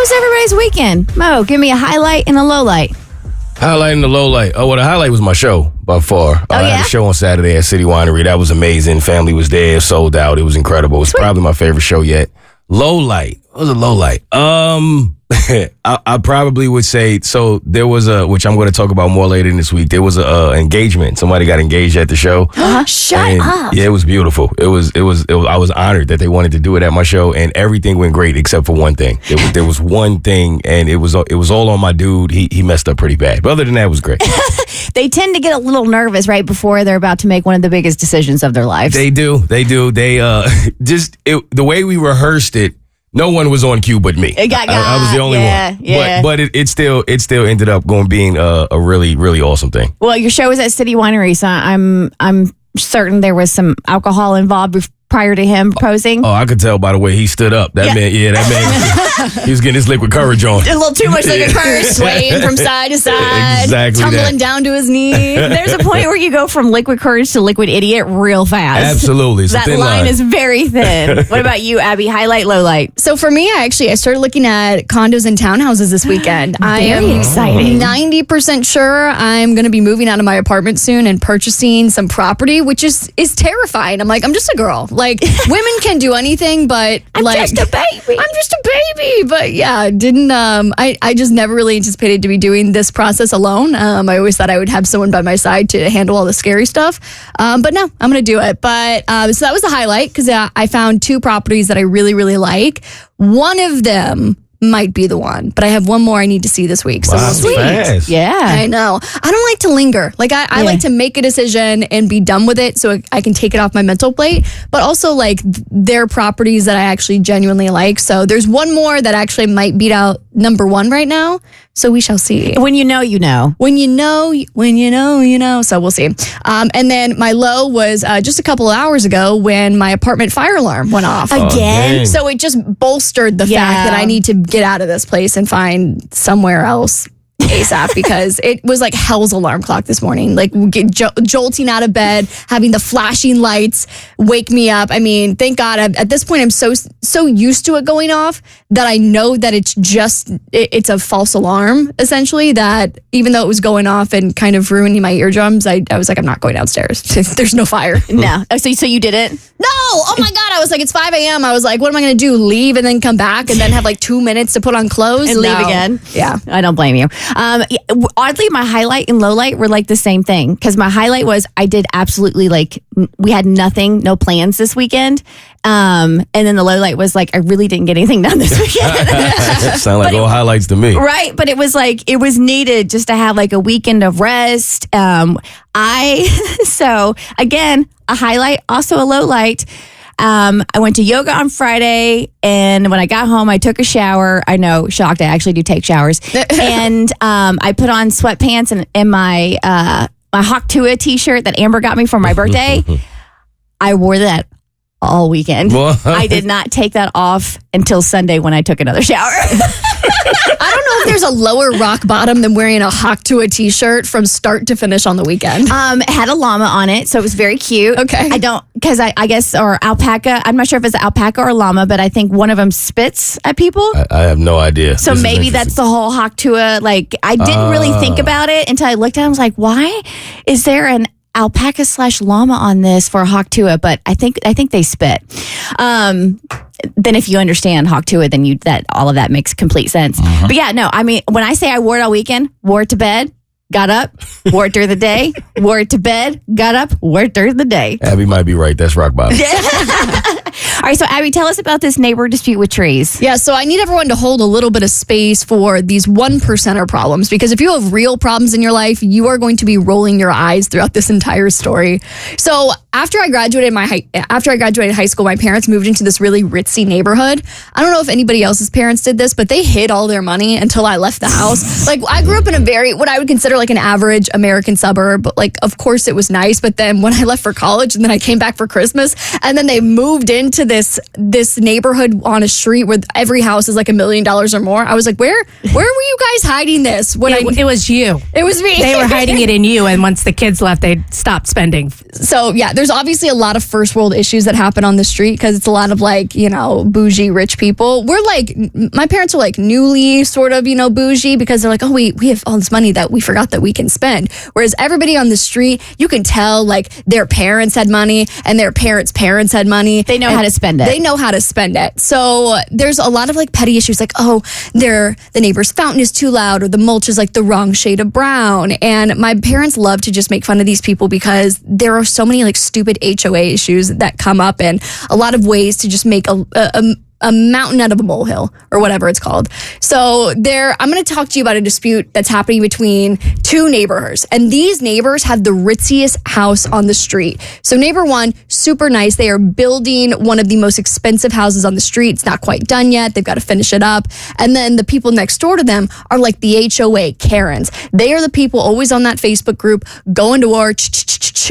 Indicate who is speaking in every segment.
Speaker 1: was everybody's weekend? Mo, give me a highlight and a low light.
Speaker 2: Highlight and the low light. Oh, well, the highlight was my show by far. I had a show on Saturday at City Winery. That was amazing. Family was there, sold out. It was incredible. It's probably my favorite show yet. Low light. What was a low light? I probably would say, so there was which I'm going to talk about more later in this week. There was a engagement. Somebody got engaged at the show.
Speaker 1: Shut up.
Speaker 2: Yeah, it was beautiful. It was. I was honored that they wanted to do it at my show, and everything went great except for one thing. There was one thing, and it was all on my dude. He messed up pretty bad. But other than that, it was great.
Speaker 1: They tend to get a little nervous right before they're about to make one of the biggest decisions of their lives.
Speaker 2: They do. They the way we rehearsed it. No one was on cue but me. I was the only one. Yeah. But it still ended up being a really, really awesome thing.
Speaker 1: Well, your show was at City Winery, so I'm certain there was some alcohol involved prior to him proposing.
Speaker 2: Oh, I could tell by the way he stood up. That man, he was getting his liquid courage on.
Speaker 1: A little too much liquid courage, swaying from side to side,
Speaker 2: exactly
Speaker 1: tumbling down to his knee. There's a point where you go from liquid courage to liquid idiot real fast.
Speaker 2: Absolutely.
Speaker 1: That line is very thin. What about you, Abby? Highlight, low light?
Speaker 3: So for me, I started looking at condos and townhouses this weekend. I am
Speaker 1: exciting.
Speaker 3: 90% sure I'm going to be moving out of my apartment soon and purchasing some property, which is terrifying. I'm like, I'm just a girl. Like, women can do anything, but
Speaker 1: I'm just a baby.
Speaker 3: But yeah, didn't I just never really anticipated to be doing this process alone. I always thought I would have someone by my side to handle all the scary stuff. But no, I'm going to do it. But so that was the highlight because I found 2 properties that I really, really like. One of them might be the one, but I have one more I need to see this week. So
Speaker 2: wow,
Speaker 3: we'll see.
Speaker 2: fast.
Speaker 1: Yeah.
Speaker 3: I know. I don't like to linger. Like I like to make a decision and be done with it so I can take it off my mental plate. But also like they're properties that I actually genuinely like. So there's one more that actually might beat out number 1 right now. So we shall see.
Speaker 1: When you know, you know.
Speaker 3: When you know, you know. So we'll see. And then my low was just a couple of hours ago when my apartment fire alarm went off.
Speaker 1: Again?
Speaker 3: So it just bolstered the fact that I need to get out of this place and find somewhere else ASAP because it was like hell's alarm clock this morning. Like jolting out of bed, having the flashing lights wake me up. I mean, thank God at this point I'm so used to it going off that I know that it's a false alarm essentially, that even though it was going off and kind of ruining my eardrums, I was like, I'm not going downstairs. There's no fire.
Speaker 1: No. So you didn't?
Speaker 3: No. Oh my God. I was like, it's 5 a.m. I was like, what am I going to do? Leave and then come back and then have like 2 minutes to put on clothes?
Speaker 1: And leave again?
Speaker 3: Yeah.
Speaker 1: I don't blame you. Oddly, my highlight and low light were like the same thing because my highlight was I did absolutely we had nothing, no plans this weekend. And then the low light was like, I really didn't get anything done this weekend.
Speaker 2: Sound like all highlights to me.
Speaker 1: Right. But it was like, it was needed just to have like a weekend of rest. So again, a highlight, also a low light. I went to yoga on Friday, and when I got home, I took a shower. I know, shocked. I actually do take showers. And I put on sweatpants and my my Hawk Tua t-shirt that Amber got me for my birthday. I wore that all weekend.
Speaker 2: What?
Speaker 1: I did not take that off until Sunday when I took another shower.
Speaker 3: I don't know if there's a lower rock bottom than wearing a Hawk Tua t-shirt from start to finish on the weekend.
Speaker 1: It had a llama on it, so it was very cute.
Speaker 3: Okay.
Speaker 1: I guess, or alpaca. I'm not sure if it's alpaca or llama, but I think one of them spits at people.
Speaker 2: I have no idea.
Speaker 1: So maybe that's the whole Hawk Tua. Like, I didn't really think about it until I looked at it. I was like, why is there an alpaca / llama on this for Hawk Tua? But I think they spit. Then if you understand Hawk Tua, then all of that makes complete sense. But yeah, no, I mean, when I say I wore it all weekend, wore it to bed, got up, wore it during the day, wore it to bed, got up, wore it during the day.
Speaker 2: Abby might be right. That's rock bottom.
Speaker 1: All right, so Abby, tell us about this neighbor dispute with trees.
Speaker 3: Yeah, so I need everyone to hold a little bit of space for these 1%er problems, because if you have real problems in your life, you are going to be rolling your eyes throughout this entire story. So after I graduated high school, my parents moved into this really ritzy neighborhood. I don't know if anybody else's parents did this, but they hid all their money until I left the house. Like, I grew up in a what I would consider consider like an average American suburb, but like, of course it was nice. But then when I left for college and then I came back for Christmas and then they moved into this neighborhood on a street where every house is like $1 million or more. I was like, where were you guys hiding this?
Speaker 4: It was you.
Speaker 3: It was me.
Speaker 4: They were hiding it in you. And once the kids left, they stopped spending.
Speaker 3: So yeah, there's obviously a lot of first world issues that happen on the street because it's a lot of like, you know, bougie rich people. We're like, my parents are like newly sort of, you know, bougie because they're like, oh, we have all this money that we forgot that we can spend. Whereas everybody on the street, you can tell like their parents had money and their parents' parents had money.
Speaker 1: They know how to spend it.
Speaker 3: They know how to spend it. So there's a lot of like petty issues like, oh, the neighbor's fountain is too loud or the mulch is like the wrong shade of brown. And my parents love to just make fun of these people because there are so many like stupid HOA issues that come up and a lot of ways to just make a mountain out of a molehill or whatever it's called. So I'm going to talk to you about a dispute that's happening between two neighbors. And these neighbors have the ritziest house on the street. So neighbor one, super nice. They are building one of the most expensive houses on the street. It's not quite done yet. They've got to finish it up. And then the people next door to them are like the HOA Karens. They are the people always on that Facebook group going to war,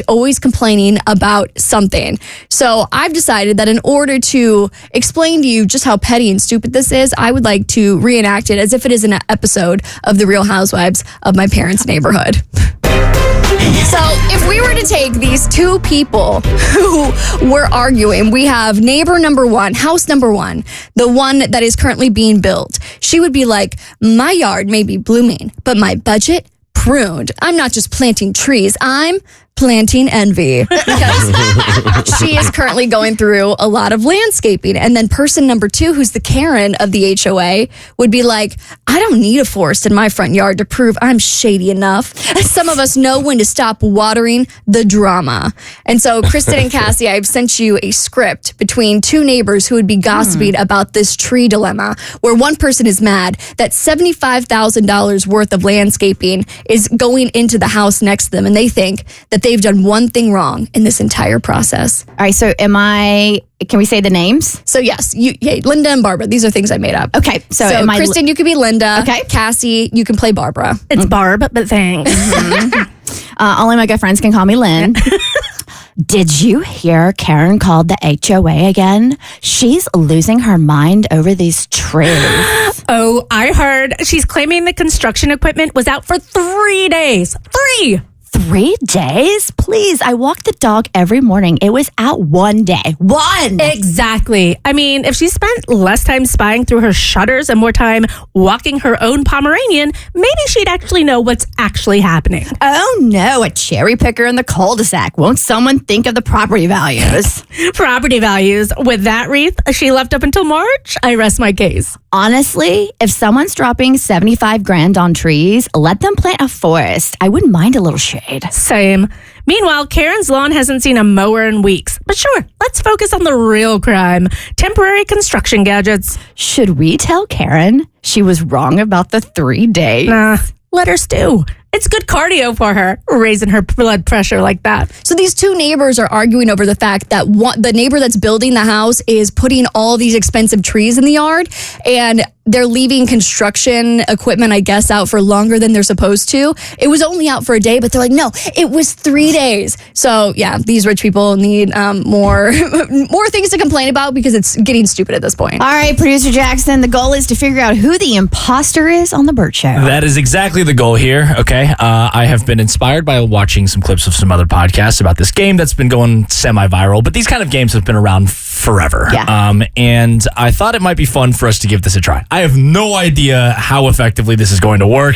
Speaker 3: always complaining about something. So I've decided that in order to explain to you just how petty and stupid this is, I would like to reenact it as if it is an episode of The Real Housewives of my parents' neighborhood. So if we were to take these two people who were arguing, we have neighbor number one, house number one, the one that is currently being built. She would be like, my yard may be blooming, but my budget pruned. I'm not just planting trees. I'm planting envy because she is currently going through a lot of landscaping. And then person number two, who's the Karen of the HOA, would be like, I don't need a forest in my front yard to prove I'm shady enough. Some of us know when to stop watering the drama. And so Kristen and Cassie, I've sent you a script between two neighbors who would be gossiping about this tree dilemma, where one person is mad that $75,000 worth of landscaping is going into the house next to them. And they think that they've done one thing wrong in this entire process.
Speaker 1: All right, so can we say the names?
Speaker 3: So yes, Linda and Barbara. These are things I made up.
Speaker 1: Okay, so
Speaker 3: Kristen, you could be Linda.
Speaker 1: Okay.
Speaker 3: Cassie, you can play Barbara.
Speaker 4: It's Barb, but thanks.
Speaker 1: Only my good friends can call me Lynn. Did you hear Karen called the HOA again? She's losing her mind over these trees.
Speaker 4: Oh, I heard she's claiming the construction equipment was out for 3 days.
Speaker 1: 3 days? Please, I walk the dog every morning. It was out 1 day. One!
Speaker 4: Exactly. I mean, if she spent less time spying through her shutters and more time walking her own Pomeranian, maybe she'd actually know what's actually happening.
Speaker 1: Oh no, a cherry picker in the cul-de-sac. Won't someone think of the property values?
Speaker 4: Property values. With that wreath she left up until March, I rest my case.
Speaker 1: Honestly, if someone's dropping $75,000 on trees, let them plant a forest. I wouldn't mind a little shade.
Speaker 4: Same. Meanwhile, Karen's lawn hasn't seen a mower in weeks. But sure, let's focus on the real crime. Temporary construction gadgets.
Speaker 1: Should we tell Karen she was wrong about the 3 days?
Speaker 4: Nah, let her stew. It's good cardio for her, raising her blood pressure like that.
Speaker 3: So these two neighbors are arguing over the fact that the neighbor that's building the house is putting all these expensive trees in the yard, and they're leaving construction equipment, I guess, out for longer than they're supposed to. It was only out for a day, but they're like, no, it was 3 days. So yeah, these rich people need more things to complain about because it's getting stupid at this point.
Speaker 1: All right, producer Jackson, the goal is to figure out who the imposter is on the Bert Show.
Speaker 5: That is exactly the goal here. Okay. I have been inspired by watching some clips of some other podcasts about this game that's been going semi-viral, but these kind of games have been around forever.
Speaker 1: Yeah.
Speaker 5: And I thought it might be fun for us to give this a try. I have no idea how effectively this is going to work,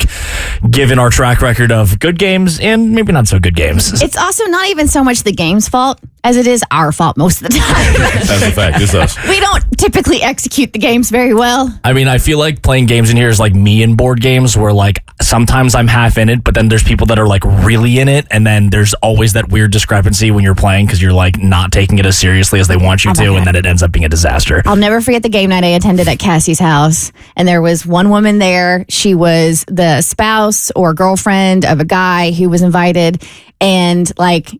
Speaker 5: given our track record of good games and maybe not so good games.
Speaker 1: It's also not even so much the game's fault as it is our fault most of the time.
Speaker 2: That's a fact. It's us.
Speaker 1: We don't typically execute the games very well.
Speaker 5: I mean, I feel like playing games in here is like me in board games where like sometimes I'm half in it, but then there's people that are like really in it. And then there's always that weird discrepancy when you're playing because you're like not taking it as seriously as they want you to. And then it ends up being a disaster.
Speaker 1: I'll never forget the game night I attended at Cassie's house. And there was one woman there. She was the spouse or girlfriend of a guy who was invited. And like,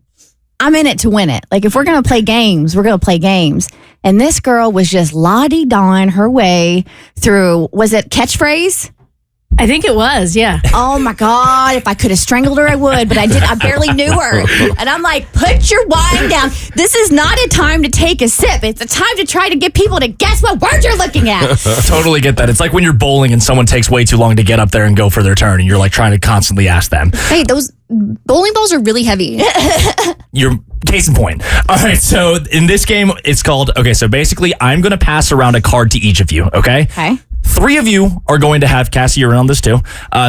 Speaker 1: I'm in it to win it. Like, if we're going to play games, we're going to play games. And this girl was just la-di-dawing her way through, was it catchphrase?
Speaker 4: I think it was, yeah.
Speaker 1: Oh my God. If I could have strangled her, I would, but I did. I barely knew her. And I'm like, put your wine down. This is not a time to take a sip. It's a time to try to get people to guess what word you're looking at.
Speaker 5: Totally get that. It's like when you're bowling and someone takes way too long to get up there and go for their turn, and you're like trying to constantly ask them.
Speaker 3: Hey, those bowling balls are really heavy.
Speaker 5: You're case in point. All right, so in this game, it's called, okay, so basically I'm going to pass around a card to each of you, okay?
Speaker 1: Okay.
Speaker 5: 3 of you are going to have, Cassie, you're in on this too.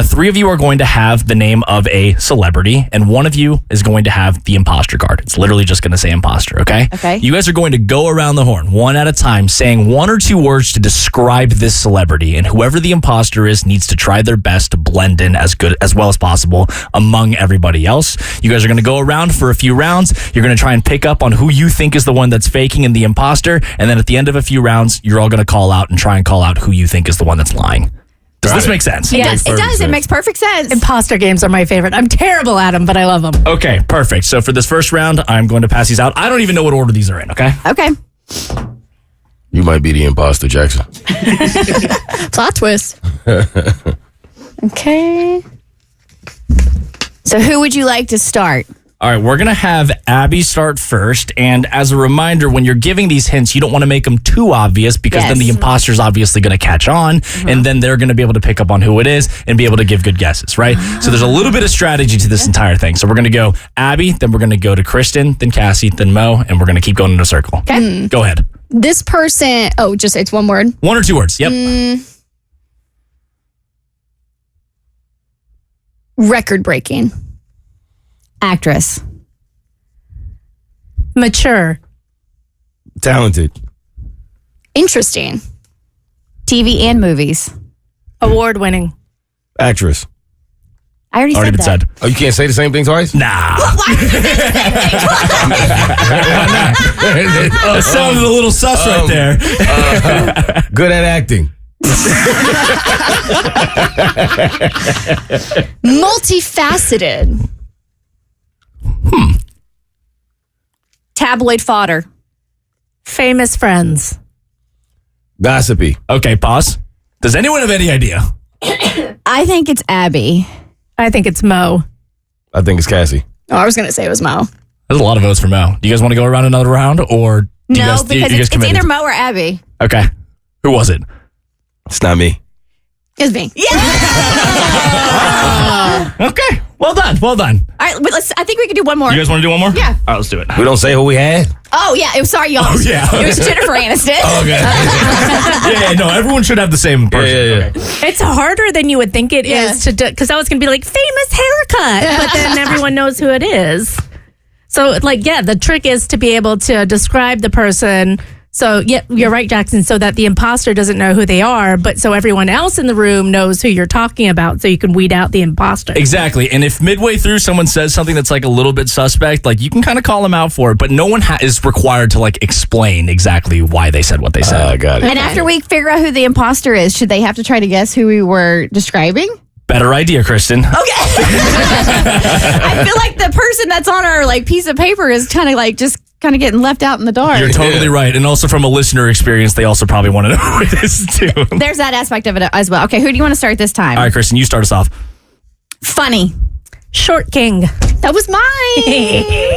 Speaker 5: 3 of you are going to have the name of a celebrity, and 1 of you is going to have the imposter card. It's literally just going to say imposter, okay?
Speaker 1: Okay.
Speaker 5: You guys are going to go around the horn, 1 at a time, saying 1 or 2 words to describe this celebrity, and whoever the imposter is needs to try their best to blend in as well as possible among everybody else. You guys are going to go around for a few rounds. You're going to try and pick up on who you think is the one that's faking and the imposter, and then at the end of a few rounds, you're all going to call out and try and call out who you think is the one that's lying. Does this make sense?
Speaker 1: Yes, it does. It makes perfect sense.
Speaker 4: Imposter games are my favorite. I'm terrible at them, but I love them.
Speaker 5: Okay, perfect. So for this first round, I'm going to pass these out. I don't even know what order these are in, okay?
Speaker 1: Okay.
Speaker 2: You might be the imposter, Jackson.
Speaker 3: Plot twist.
Speaker 1: Okay. So who would you like to start?
Speaker 5: All right, we're going to have Abby start first. And as a reminder, when you're giving these hints, you don't want to make them too obvious because then the imposter's obviously going to catch on and then they're going to be able to pick up on who it is and be able to give good guesses, right? So there's a little bit of strategy to this entire thing. So we're going to go Abby, then we're going to go to Kristen, then Cassie, then Mo, and we're going to keep going in a circle.
Speaker 1: Okay.
Speaker 5: Go ahead.
Speaker 3: This person, just it's 1 word.
Speaker 5: 1 or 2 words. Yep.
Speaker 3: Record breaking.
Speaker 1: Actress.
Speaker 4: Mature.
Speaker 2: Talented.
Speaker 3: Interesting.
Speaker 1: TV and movies.
Speaker 4: Award winning.
Speaker 2: Actress.
Speaker 1: I already
Speaker 5: Already
Speaker 1: said
Speaker 5: been
Speaker 1: that.
Speaker 5: said.
Speaker 2: Oh, you can't say the same thing twice?
Speaker 5: Nah.
Speaker 1: Why did you say the same thing?
Speaker 5: Oh, it sounded a little sus right there.
Speaker 2: Good at acting.
Speaker 3: Multifaceted.
Speaker 1: Tabloid fodder.
Speaker 4: Famous friends.
Speaker 2: Gossipy.
Speaker 5: Okay, pause. Does anyone have any idea?
Speaker 1: I think it's Abby.
Speaker 4: I think it's Mo.
Speaker 2: I think it's Cassie.
Speaker 3: Oh, I was going to say it was Mo.
Speaker 5: There's a lot of votes for Mo. Do you guys want to go around another round, or do you
Speaker 1: No,
Speaker 5: guys,
Speaker 1: because
Speaker 5: you guys
Speaker 1: it's
Speaker 5: committed?
Speaker 1: either Mo or Abby.
Speaker 5: Okay. Who was it?
Speaker 2: It's not me.
Speaker 3: It's me.
Speaker 5: Okay. Well done. Well done.
Speaker 1: All right, but I think we could do one more.
Speaker 5: You guys want to do one more?
Speaker 1: Yeah.
Speaker 5: All right, let's do it.
Speaker 2: We don't say who we had?
Speaker 1: Oh, yeah. Sorry, y'all.
Speaker 5: Oh, yeah.
Speaker 1: It was Jennifer Aniston.
Speaker 2: Okay.
Speaker 5: Yeah, no, everyone should have the same person.
Speaker 2: Yeah.
Speaker 5: Okay.
Speaker 4: It's harder than you would think it is to do, because I was going to be like, famous haircut, but then everyone knows who it is. So, the trick is to be able to describe the person. So, yeah, you're right, Jackson, so that the imposter doesn't know who they are, but so everyone else in the room knows who you're talking about, so you can weed out the imposter.
Speaker 5: Exactly. And if midway through someone says something that's like a little bit suspect, like you can kind of call them out for it, but no one is required to like explain exactly why they said what they said.
Speaker 2: I got it.
Speaker 1: And after we figure out who the imposter is, should they have to try to guess who we were describing?
Speaker 5: Better idea, Kristen.
Speaker 1: Okay. I feel like the person that's on our piece of paper is kind of just getting left out in the dark.
Speaker 5: You're totally right. And also from a listener experience, they also probably want to know who it is too.
Speaker 1: There's that aspect of it as well. Okay, who do you want to start this time?
Speaker 5: All right, Kristen, you start us off.
Speaker 1: Funny.
Speaker 4: Short king.
Speaker 3: That was mine.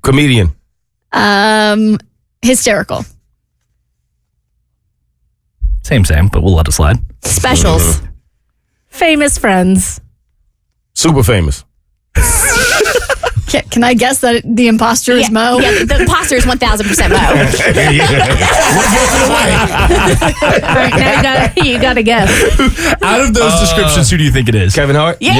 Speaker 2: Comedian.
Speaker 3: Hysterical.
Speaker 5: Same, but we'll let it slide.
Speaker 1: Specials.
Speaker 4: Famous friends.
Speaker 2: Super famous.
Speaker 3: Can I guess that the imposter is Mo?
Speaker 1: Yeah, the imposter is 1,000% Mo.
Speaker 4: All right, now you got to guess.
Speaker 5: Out of those descriptions, who do you think it is?
Speaker 2: Kevin Hart?
Speaker 1: Yeah.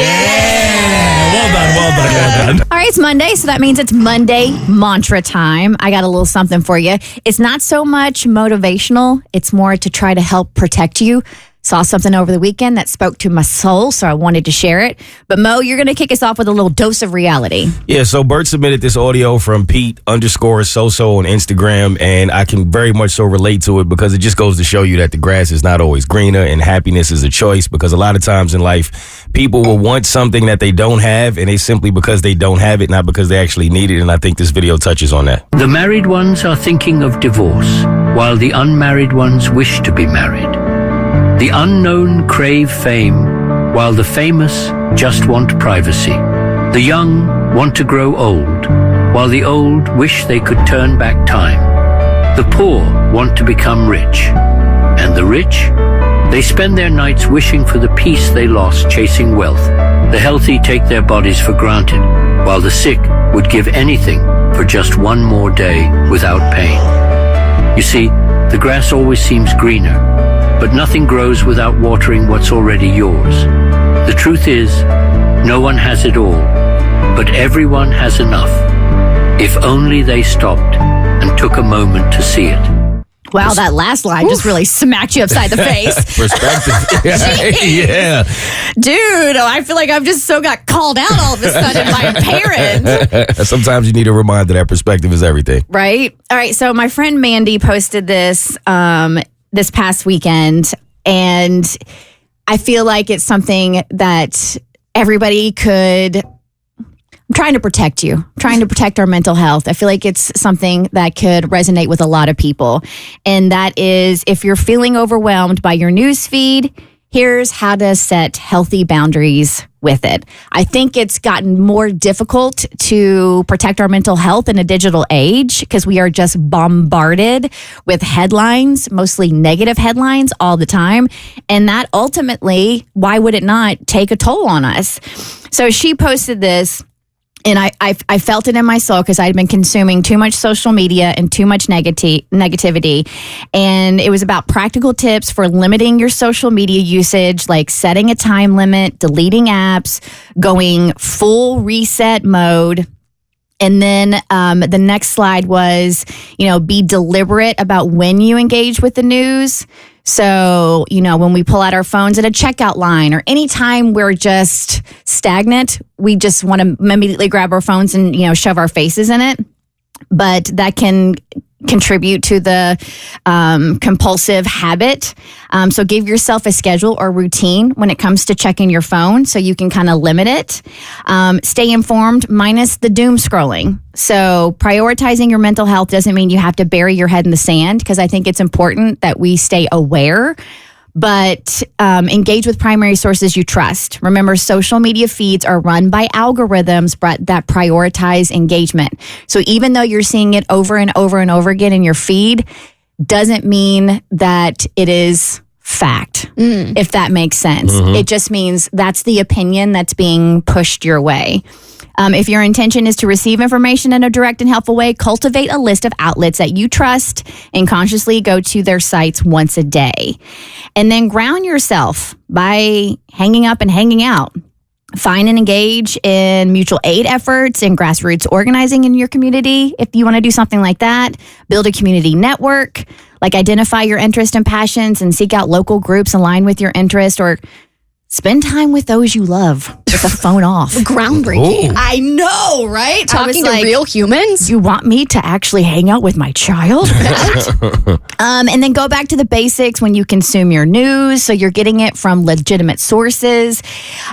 Speaker 5: Well done.
Speaker 1: All right, it's Monday, so that means it's Monday mantra time. I got a little something for you. It's not so much motivational. It's more to try to help protect you. Saw something over the weekend that spoke to my soul, so I wanted to share it. But Mo, you're going to kick us off with a little dose of reality.
Speaker 2: Yeah, so Bert submitted this audio from Pete_Soso on Instagram, and I can very much so relate to it because it just goes to show you that the grass is not always greener and happiness is a choice, because a lot of times in life, people will want something that they don't have, and it's simply because they don't have it, not because they actually need it, and I think this video touches on that.
Speaker 6: The married ones are thinking of divorce, while the unmarried ones wish to be married. The unknown crave fame, while the famous just want privacy. The young want to grow old, while the old wish they could turn back time. The poor want to become rich, and the rich, they spend their nights wishing for the peace they lost chasing wealth. The healthy take their bodies for granted, while the sick would give anything for just one more day without pain. You see, the grass always seems greener, but nothing grows without watering what's already yours. The truth is, no one has it all, but everyone has enough, if only they stopped and took a moment to see it.
Speaker 1: Wow, that last line just really smacked you upside the face.
Speaker 2: Perspective. Yeah.
Speaker 1: Dude, I feel like I've just got called out all of a sudden by a parent.
Speaker 2: Sometimes you need a reminder that perspective is everything.
Speaker 1: Right? All right, so my friend Mandy posted this this past weekend, and I feel like it's something that everybody could... I'm trying to protect you. I'm trying to protect our mental health. I feel like it's something that could resonate with a lot of people. And that is, if you're feeling overwhelmed by your news feed, here's how to set healthy boundaries with it. I think it's gotten more difficult to protect our mental health in a digital age because we are just bombarded with headlines, mostly negative headlines all the time. And that ultimately, why would it not take a toll on us? So she posted this. And I felt it in my soul because I'd been consuming too much social media and too much negativity. And it was about practical tips for limiting your social media usage, like setting a time limit, deleting apps, going full reset mode. And then the next slide was, be deliberate about when you engage with the news. So, when we pull out our phones at a checkout line or anytime we're just stagnant, we just want to immediately grab our phones and, shove our faces in it. But that can contribute to the compulsive habit. So give yourself a schedule or routine when it comes to checking your phone so you can kind of limit it. Stay informed minus the doom scrolling. So prioritizing your mental health doesn't mean you have to bury your head in the sand, because I think it's important that we stay aware. But engage with primary sources you trust. Remember, social media feeds are run by algorithms that prioritize engagement. So even though you're seeing it over and over and over again in your feed, doesn't mean that it is fact, if that makes sense. Mm-hmm. It just means that's the opinion that's being pushed your way. If your intention is to receive information in a direct and helpful way, cultivate a list of outlets that you trust and consciously go to their sites once a day. And then ground yourself by hanging up and hanging out. Find and engage in mutual aid efforts and grassroots organizing in your community if you want to do something like that. Build a community network, like identify your interests and passions and seek out local groups aligned with your interest, or spend time with those you love with the phone off.
Speaker 3: Groundbreaking.
Speaker 2: Ooh.
Speaker 3: I know, right? Talking to real humans.
Speaker 1: You want me to actually hang out with my child? And then go back to the basics when you consume your news, so you're getting it from legitimate sources.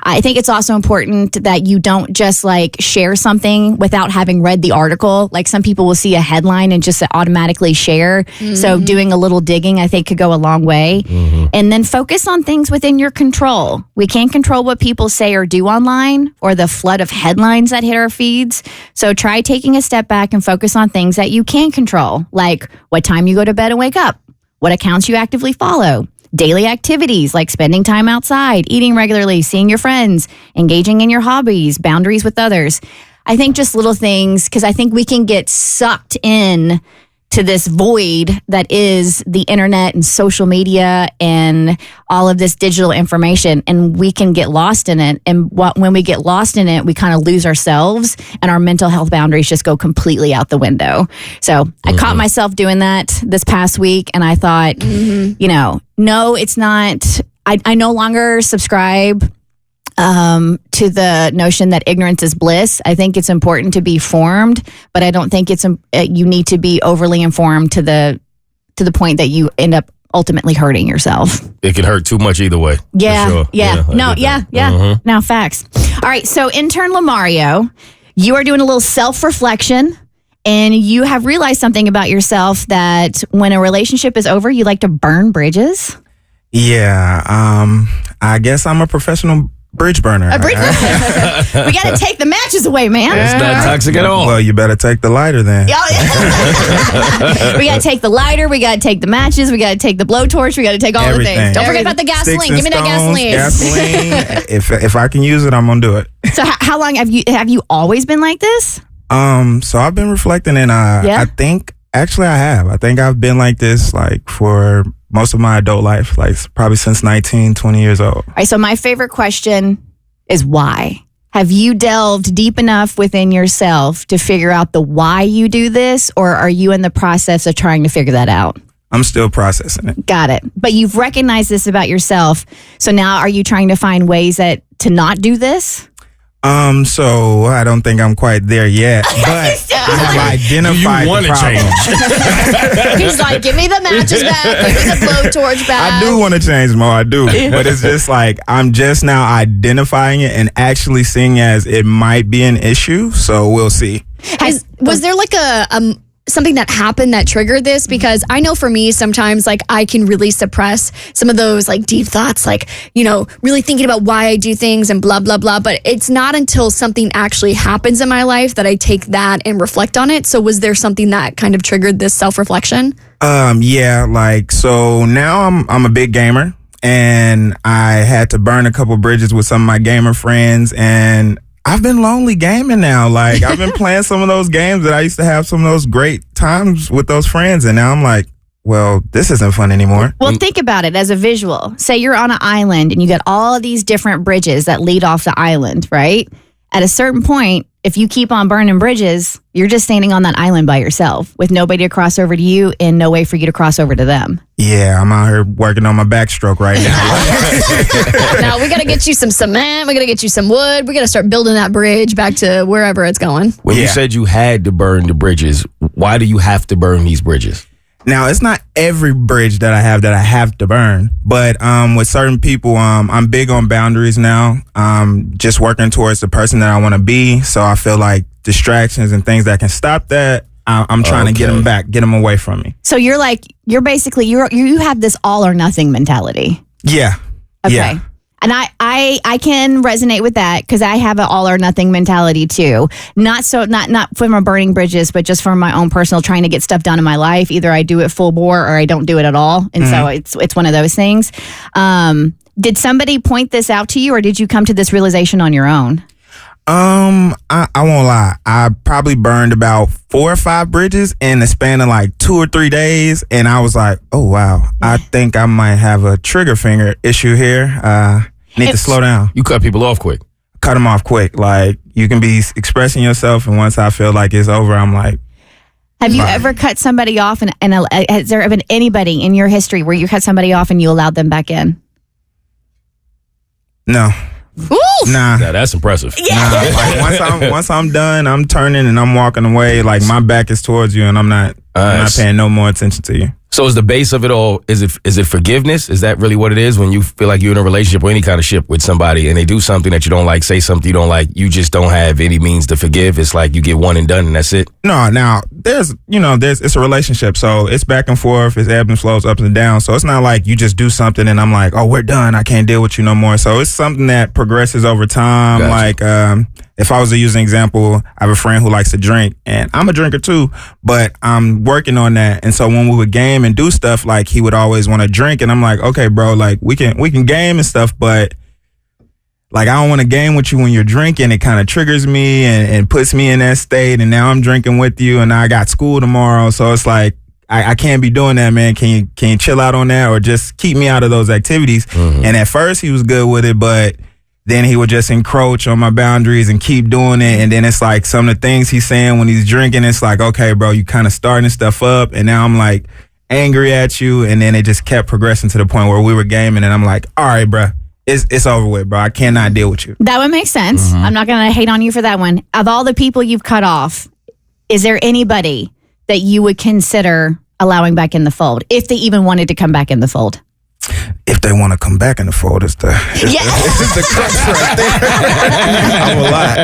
Speaker 1: I think it's also important that you don't just share something without having read the article. Like, some people will see a headline and just automatically share. Mm-hmm. So doing a little digging, I think, could go a long way. Mm-hmm. And then focus on things within your control. We can't control what people say or do online, or the flood of headlines that hit our feeds. So try taking a step back and focus on things that you can control, like what time you go to bed and wake up, what accounts you actively follow, daily activities like spending time outside, eating regularly, seeing your friends, engaging in your hobbies, boundaries with others. I think just little things, because I think we can get sucked in to this void that is the internet and social media and all of this digital information, and we can get lost in it. And when we get lost in it, we kind of lose ourselves, and our mental health boundaries just go completely out the window. So I caught myself doing that this past week, and I thought, no, it's not. I no longer subscribe to the notion that ignorance is bliss. I think it's important to be formed, but I don't think you need to be overly informed to the point that you end up ultimately hurting yourself.
Speaker 2: It can hurt too much either way.
Speaker 1: Yeah,
Speaker 2: for sure.
Speaker 1: yeah. Mm-hmm. Now, facts. All right, so intern Lamario, you are doing a little self-reflection, and you have realized something about yourself, that when a relationship is over, you like to burn bridges.
Speaker 7: Yeah, I guess I'm a professional bridge burner.
Speaker 1: A bridge burner. We got to take the matches away, man.
Speaker 2: It's not toxic at all.
Speaker 7: Well, you better take the lighter then.
Speaker 1: We got to take the lighter. We got to take the matches. We got to take the blowtorch. We got to take all
Speaker 7: Everything.
Speaker 1: the things.
Speaker 3: Don't forget about the gasoline.
Speaker 7: Sticks and
Speaker 3: Give me that
Speaker 7: stones, gasoline. If I can use it, I'm gonna do it.
Speaker 1: So how long have you always been like this?
Speaker 7: So I've been reflecting, and I think actually I have. I think I've been like this like for most of my adult life, like probably since 19, 20 years old.
Speaker 1: All right, so my favorite question is why? Have you delved deep enough within yourself to figure out the why you do this, or are you in the process of trying to figure that out?
Speaker 7: I'm still processing it.
Speaker 1: Got it. But you've recognized this about yourself. So now are you trying to find ways to not do this?
Speaker 7: So I don't think I'm quite there yet, but I've identified
Speaker 2: want
Speaker 7: the
Speaker 2: to
Speaker 7: problem.
Speaker 2: change?
Speaker 3: He's like, give me the matches back, give me the blowtorch back.
Speaker 7: I do want to change more, I do. But it's just like, I'm just now identifying it and actually seeing as it might be an issue. So we'll see.
Speaker 3: Was there like a something that happened that triggered this? Because I know for me, sometimes like I can really suppress some of those like deep thoughts, like, you know, really thinking about why I do things and blah, blah, blah. But it's not until something actually happens in my life that I take that and reflect on it. So was there something that kind of triggered this self-reflection?
Speaker 7: Yeah, like, so now I'm a big gamer, and I had to burn a couple bridges with some of my gamer friends, and I've been lonely gaming now. Like, I've been playing some of those games that I used to have some of those great times with those friends. And now I'm like, well, this isn't fun anymore.
Speaker 1: Well, think about it as a visual. Say you're on an island and you got all of these different bridges that lead off the island, right? At a certain point, if you keep on burning bridges, you're just standing on that island by yourself with nobody to cross over to you and no way for you to cross over to them.
Speaker 7: Yeah, I'm out here working on my backstroke right now.
Speaker 3: Now we got to get you some cement. We got to get you some wood. We got to start building that bridge back to wherever it's going.
Speaker 2: When you said you had to burn the bridges, why do you have to burn these bridges?
Speaker 7: Now, it's not every bridge that I have to burn, but with certain people, I'm big on boundaries now. Just working towards the person that I want to be. So I feel like distractions and things that can stop that, I'm trying to get them back, get them away from me.
Speaker 1: So you have this all or nothing mentality.
Speaker 7: Yeah.
Speaker 1: Okay.
Speaker 7: Yeah.
Speaker 1: And I can resonate with that because I have an all or nothing mentality too. Not from a burning bridges, but just from my own personal trying to get stuff done in my life. Either I do it full bore or I don't do it at all. And so it's one of those things. Did somebody point this out to you, or did you come to this realization on your own?
Speaker 7: I won't lie. I probably burned about 4 or 5 bridges in the span of like 2 or 3 days. And I was like, oh, wow, I think I might have a trigger finger issue here. Need to slow down.
Speaker 2: You cut people off quick.
Speaker 7: Cut them off quick. Like, you can be expressing yourself, and once I feel like it's over, I'm like,
Speaker 1: have you ever cut somebody off? And has there been anybody in your history where you cut somebody off and you allowed them back in?
Speaker 7: No.
Speaker 3: Ooh.
Speaker 7: Nah.
Speaker 2: Yeah, that's impressive.
Speaker 1: Yeah.
Speaker 7: Nah, like once I'm done, I'm turning and I'm walking away. Like, my back is towards you, and I'm not paying no more attention to you.
Speaker 2: So is the base of it all, is it forgiveness? Is that really what it is? When you feel like you're in a relationship or any kind of ship with somebody and they do something that you don't like, say something you don't like, you just don't have any means to forgive? It's like you get one and done and that's it?
Speaker 7: No, now it's a relationship, so it's back and forth, it's ebbs and flows, ups and downs. So it's not like you just do something and I'm like, oh, we're done, I can't deal with you no more. So it's something that progresses over time.
Speaker 2: Gotcha.
Speaker 7: Like, if I was to use an example, I have a friend who likes to drink, and I'm a drinker too, but I'm working on that. And so when we would game and do stuff, like, he would always want to drink, and I'm like, okay, bro, like, we can game and stuff, but like, I don't want to game with you when you're drinking. It kind of triggers me and puts me in that state, and now I'm drinking with you, and I got school tomorrow, so it's like, I can't be doing that, man. Can you chill out on that, or just keep me out of those activities? Mm-hmm. And at first he was good with it, but then he would just encroach on my boundaries and keep doing it. And then it's like some of the things he's saying when he's drinking, it's like, okay, bro, you kind of starting stuff up. And now I'm like angry at you. And then it just kept progressing to the point where we were gaming. And I'm like, all right, bro, it's over with, bro. I cannot deal with you.
Speaker 1: That would make sense. Mm-hmm. I'm not going to hate on you for that one. Of all the people you've cut off, is there anybody that you would consider allowing back in the fold if they even wanted to come back in the fold?
Speaker 7: If they want to come back in the fold, it's the crux right there. I'm a lot.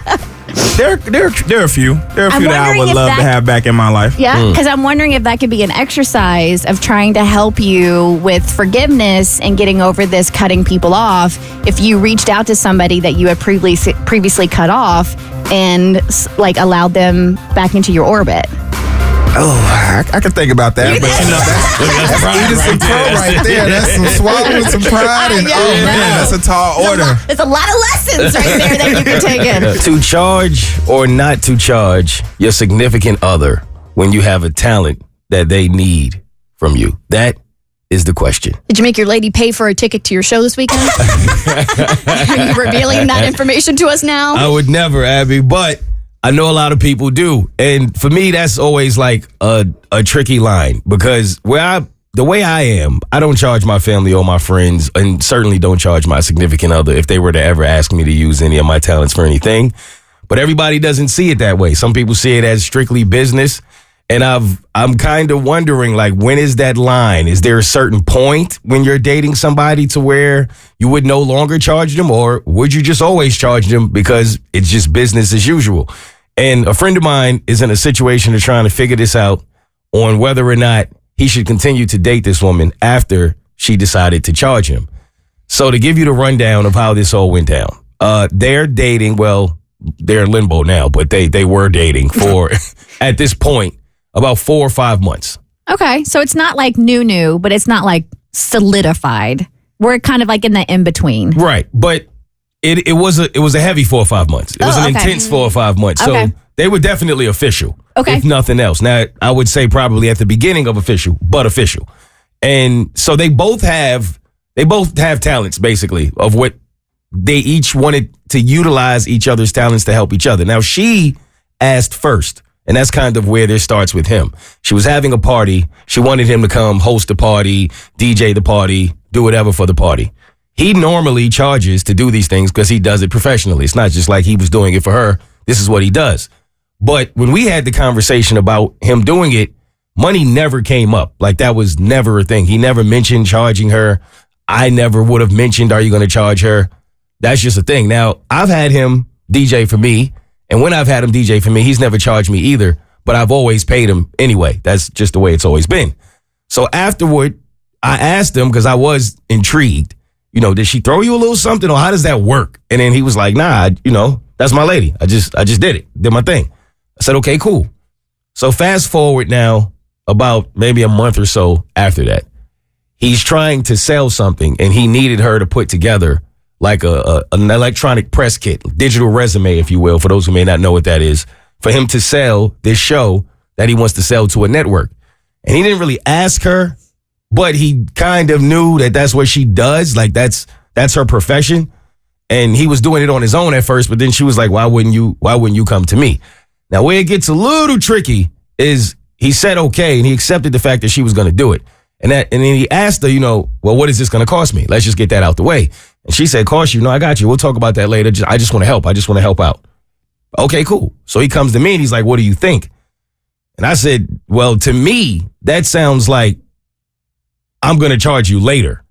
Speaker 7: But There are a few. There are a few that I would love to have back in my life.
Speaker 1: Yeah, because I'm wondering if that could be an exercise of trying to help you with forgiveness and getting over this cutting people off. If you reached out to somebody that you had previously cut off and like allowed them back into your orbit.
Speaker 7: Oh, I can think about that, but that's eating some crow right there. That's some swallowing some pride, and that's a tall order.
Speaker 1: There's a lot of lessons right there that you can take in.
Speaker 2: To charge or not to charge your significant other when you have a talent that they need from you. That is the question.
Speaker 3: Did you make your lady pay for a ticket to your show this weekend? Are you revealing that information to us now?
Speaker 2: I would never, Abby, but I know a lot of people do. And for me, that's always like a tricky line because the way I am, I don't charge my family or my friends and certainly don't charge my significant other if they were to ever ask me to use any of my talents for anything. But everybody doesn't see it that way. Some people see it as strictly business. And I'm kind of wondering, like, when is that line? Is there a certain point when you're dating somebody to where you would no longer charge them, or would you just always charge them because it's just business as usual? And a friend of mine is in a situation of trying to figure this out on whether or not he should continue to date this woman after she decided to charge him. So to give you the rundown of how this all went down, they're dating. Well, they're in limbo now, but they were dating for at this point about 4 or 5 months.
Speaker 1: Okay, so it's not like new, but it's not like solidified. We're kind of like in the in between,
Speaker 2: right? But it was a heavy 4 or 5 months. It was an intense 4 or 5 months. So they were definitely official, if nothing else. Now I would say probably at the beginning of official, but official. And so they both have talents basically of what they each wanted to utilize each other's talents to help each other. Now she asked first. And that's kind of where this starts with him. She was having a party. She wanted him to come host the party, DJ the party, do whatever for the party. He normally charges to do these things because he does it professionally. It's not just like he was doing it for her. This is what he does. But when we had the conversation about him doing it, money never came up. Like that was never a thing. He never mentioned charging her. I never would have mentioned, are you going to charge her? That's just a thing. Now, I've had him DJ for me. And when I've had him DJ for me, he's never charged me either, but I've always paid him anyway. That's just the way it's always been. So afterward, I asked him because I was intrigued, did she throw you a little something or how does that work? And then he was like, nah, that's my lady. I just did my thing. I said, okay, cool. So fast forward now about maybe a month or so after that, he's trying to sell something and he needed her to put together like an electronic press kit, digital resume, if you will, for those who may not know what that is, for him to sell this show that he wants to sell to a network. And he didn't really ask her, but he kind of knew that that's what she does. Like that's her profession. And he was doing it on his own at first, but then she was like, why wouldn't you come to me? Now, where it gets a little tricky is he said okay, and he accepted the fact that she was going to do it. And then he asked her, well, what is this going to cost me? Let's just get that out the way. And she said, cost you? No, I got you. We'll talk about that later. I just want to help. I just want to help out. Okay, cool. So he comes to me and he's like, what do you think? And I said, well, to me, that sounds like I'm going to charge you later.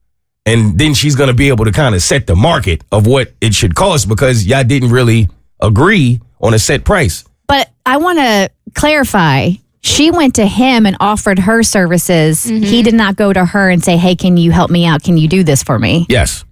Speaker 2: And then she's going to be able to kind of set the market of what it should cost because y'all didn't really agree on a set price.
Speaker 1: But I want to clarify. She went to him and offered her services. Mm-hmm. He did not go to her and say, hey, can you help me out? Can you do this for me?
Speaker 2: Yes.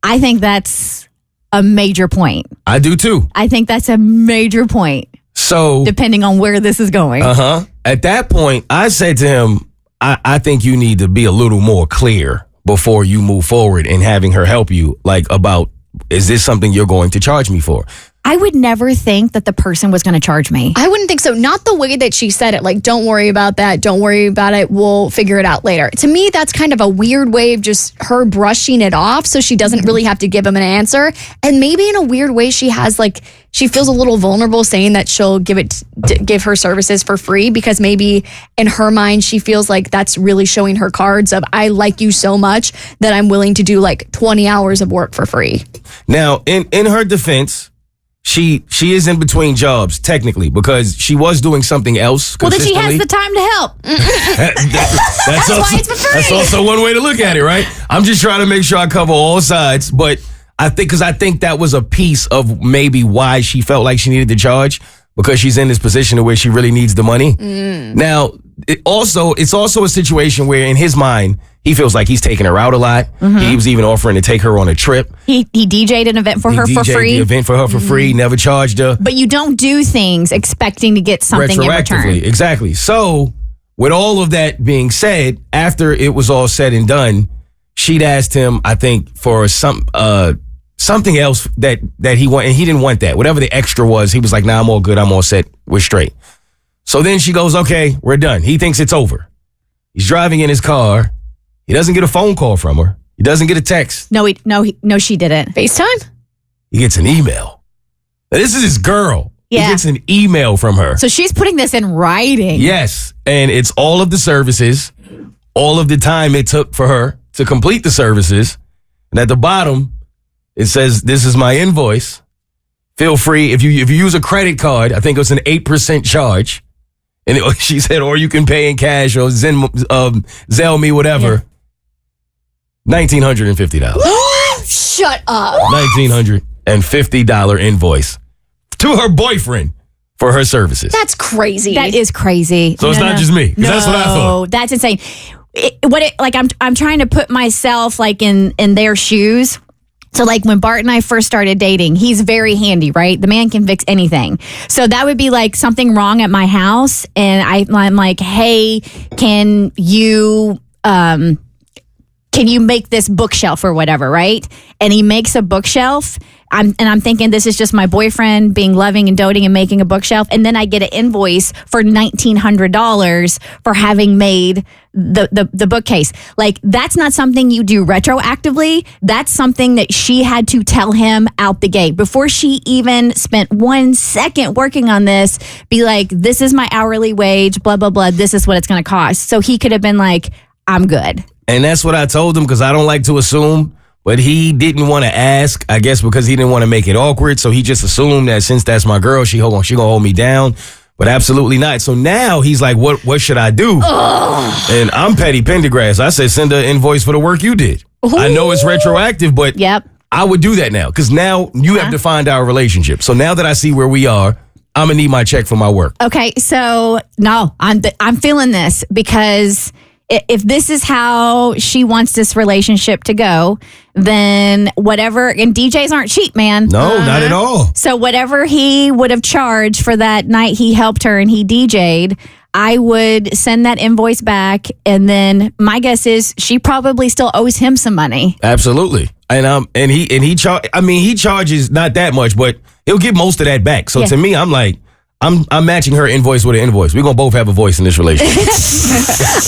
Speaker 1: I think that's a major point.
Speaker 2: I do too.
Speaker 1: I think that's a major point.
Speaker 2: So,
Speaker 1: depending on where this is going.
Speaker 2: At that point, I said to him, I think you need to be a little more clear before you move forward in having her help you, like about, is this something you're going to charge me for?
Speaker 1: I would never think that the person was going to charge me.
Speaker 3: I wouldn't think so. Not the way that she said it. Like, don't worry about that. Don't worry about it. We'll figure it out later. To me, that's kind of a weird way of just her brushing it off so she doesn't really have to give him an answer. And maybe in a weird way, she feels a little vulnerable saying that she'll give her services for free because maybe in her mind, she feels like that's really showing her cards of, I like you so much that I'm willing to do like 20 hours of work for free.
Speaker 2: Now, in her defense, She is in between jobs, technically, because she was doing something else.
Speaker 1: Well, then she has the time to help.
Speaker 2: That's
Speaker 1: why it's for free.
Speaker 2: That's also one way to look at it, right? I'm just trying to make sure I cover all sides, but I think that was a piece of maybe why she felt like she needed to charge, because she's in this position where she really needs the money. Now, it's also a situation where in his mind, he feels like he's taking her out a lot. He was even offering to take her on a trip.
Speaker 1: He DJ'd an event for her for free.
Speaker 2: The event for her for free, never charged her.
Speaker 1: But you don't do things expecting to get something in return.
Speaker 2: Exactly. So, with all of that being said, after it was all said and done, she'd asked him, I think, for something else that he wanted, and he didn't want that. Whatever the extra was, he was like, nah, I'm all good. I'm all set. We're straight. So then she goes, okay, we're done. He thinks it's over. He's driving in his car. He doesn't get a phone call from her. He doesn't get a text.
Speaker 1: No, she didn't.
Speaker 3: FaceTime?
Speaker 2: He gets an email. Now, this is his girl.
Speaker 1: Yeah.
Speaker 2: He gets an email from her.
Speaker 1: So she's putting this in writing.
Speaker 2: Yes. And it's all of the services, all of the time it took for her to complete the services. And at the bottom, it says, this is my invoice. Feel free. If you use a credit card, I think it was an 8% charge. And she said, or you can pay in cash or Zelle me, whatever. $1,950.
Speaker 3: Shut up.
Speaker 2: $1,950 invoice to her boyfriend for her services.
Speaker 3: That's crazy.
Speaker 1: That is crazy.
Speaker 2: So it's not just me. 'Cause that's what I thought.
Speaker 1: That's insane. I'm trying to put myself like in their shoes. So like when Bart and I first started dating, he's very handy, right? The man can fix anything. So that would be like something wrong at my house. And I'm like, hey, can you make this bookshelf or whatever, right? And he makes a bookshelf. I'm thinking this is just my boyfriend being loving and doting and making a bookshelf. And then I get an invoice for $1,900 for having made the bookcase. Like, that's not something you do retroactively. That's something that she had to tell him out the gate before she even spent 1 second working on this. Be like, this is my hourly wage, blah, blah, blah. This is what it's going to cost. So he could have been like, I'm good.
Speaker 2: And that's what I told him, because I don't like to assume. But he didn't want to ask, I guess, because he didn't want to make it awkward. So he just assumed that since that's my girl, she gonna hold me down. But absolutely not. So now he's like, what should I do? And I'm petty Pendergrass. I said, send an invoice for the work you did. Ooh. I know it's retroactive, but I would do that now, because now you have defined our relationship. So now that I see where we are, I'm gonna need my check for my work.
Speaker 1: Okay, so no, I'm feeling this, because if this is how she wants this relationship to go, then whatever, and DJs aren't cheap, man.
Speaker 2: No, not at all.
Speaker 1: So whatever he would have charged for that night he helped her and he DJ'd, I would send that invoice back, and then my guess is she probably still owes him some money.
Speaker 2: Absolutely. And he charges not that much, but he'll get most of that back. So to me, I'm like, I'm matching her invoice with an invoice. We're going to both have a voice in this relationship.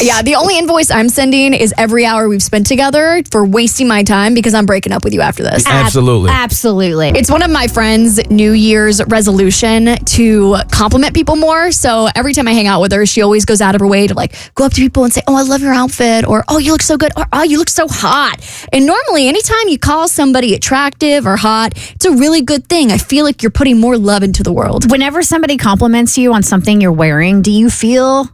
Speaker 3: Yeah, the only invoice I'm sending is every hour we've spent together for wasting my time, because I'm breaking up with you after this.
Speaker 2: Absolutely.
Speaker 1: Absolutely.
Speaker 3: It's one of my friend's New Year's resolution to compliment people more. So every time I hang out with her, she always goes out of her way to like go up to people and say, oh, I love your outfit, or oh, you look so good, or oh, you look so hot. And normally, anytime you call somebody attractive or hot, it's a really good thing. I feel like you're putting more love into the world.
Speaker 1: Whenever somebody compliments you on something you're wearing, do you feel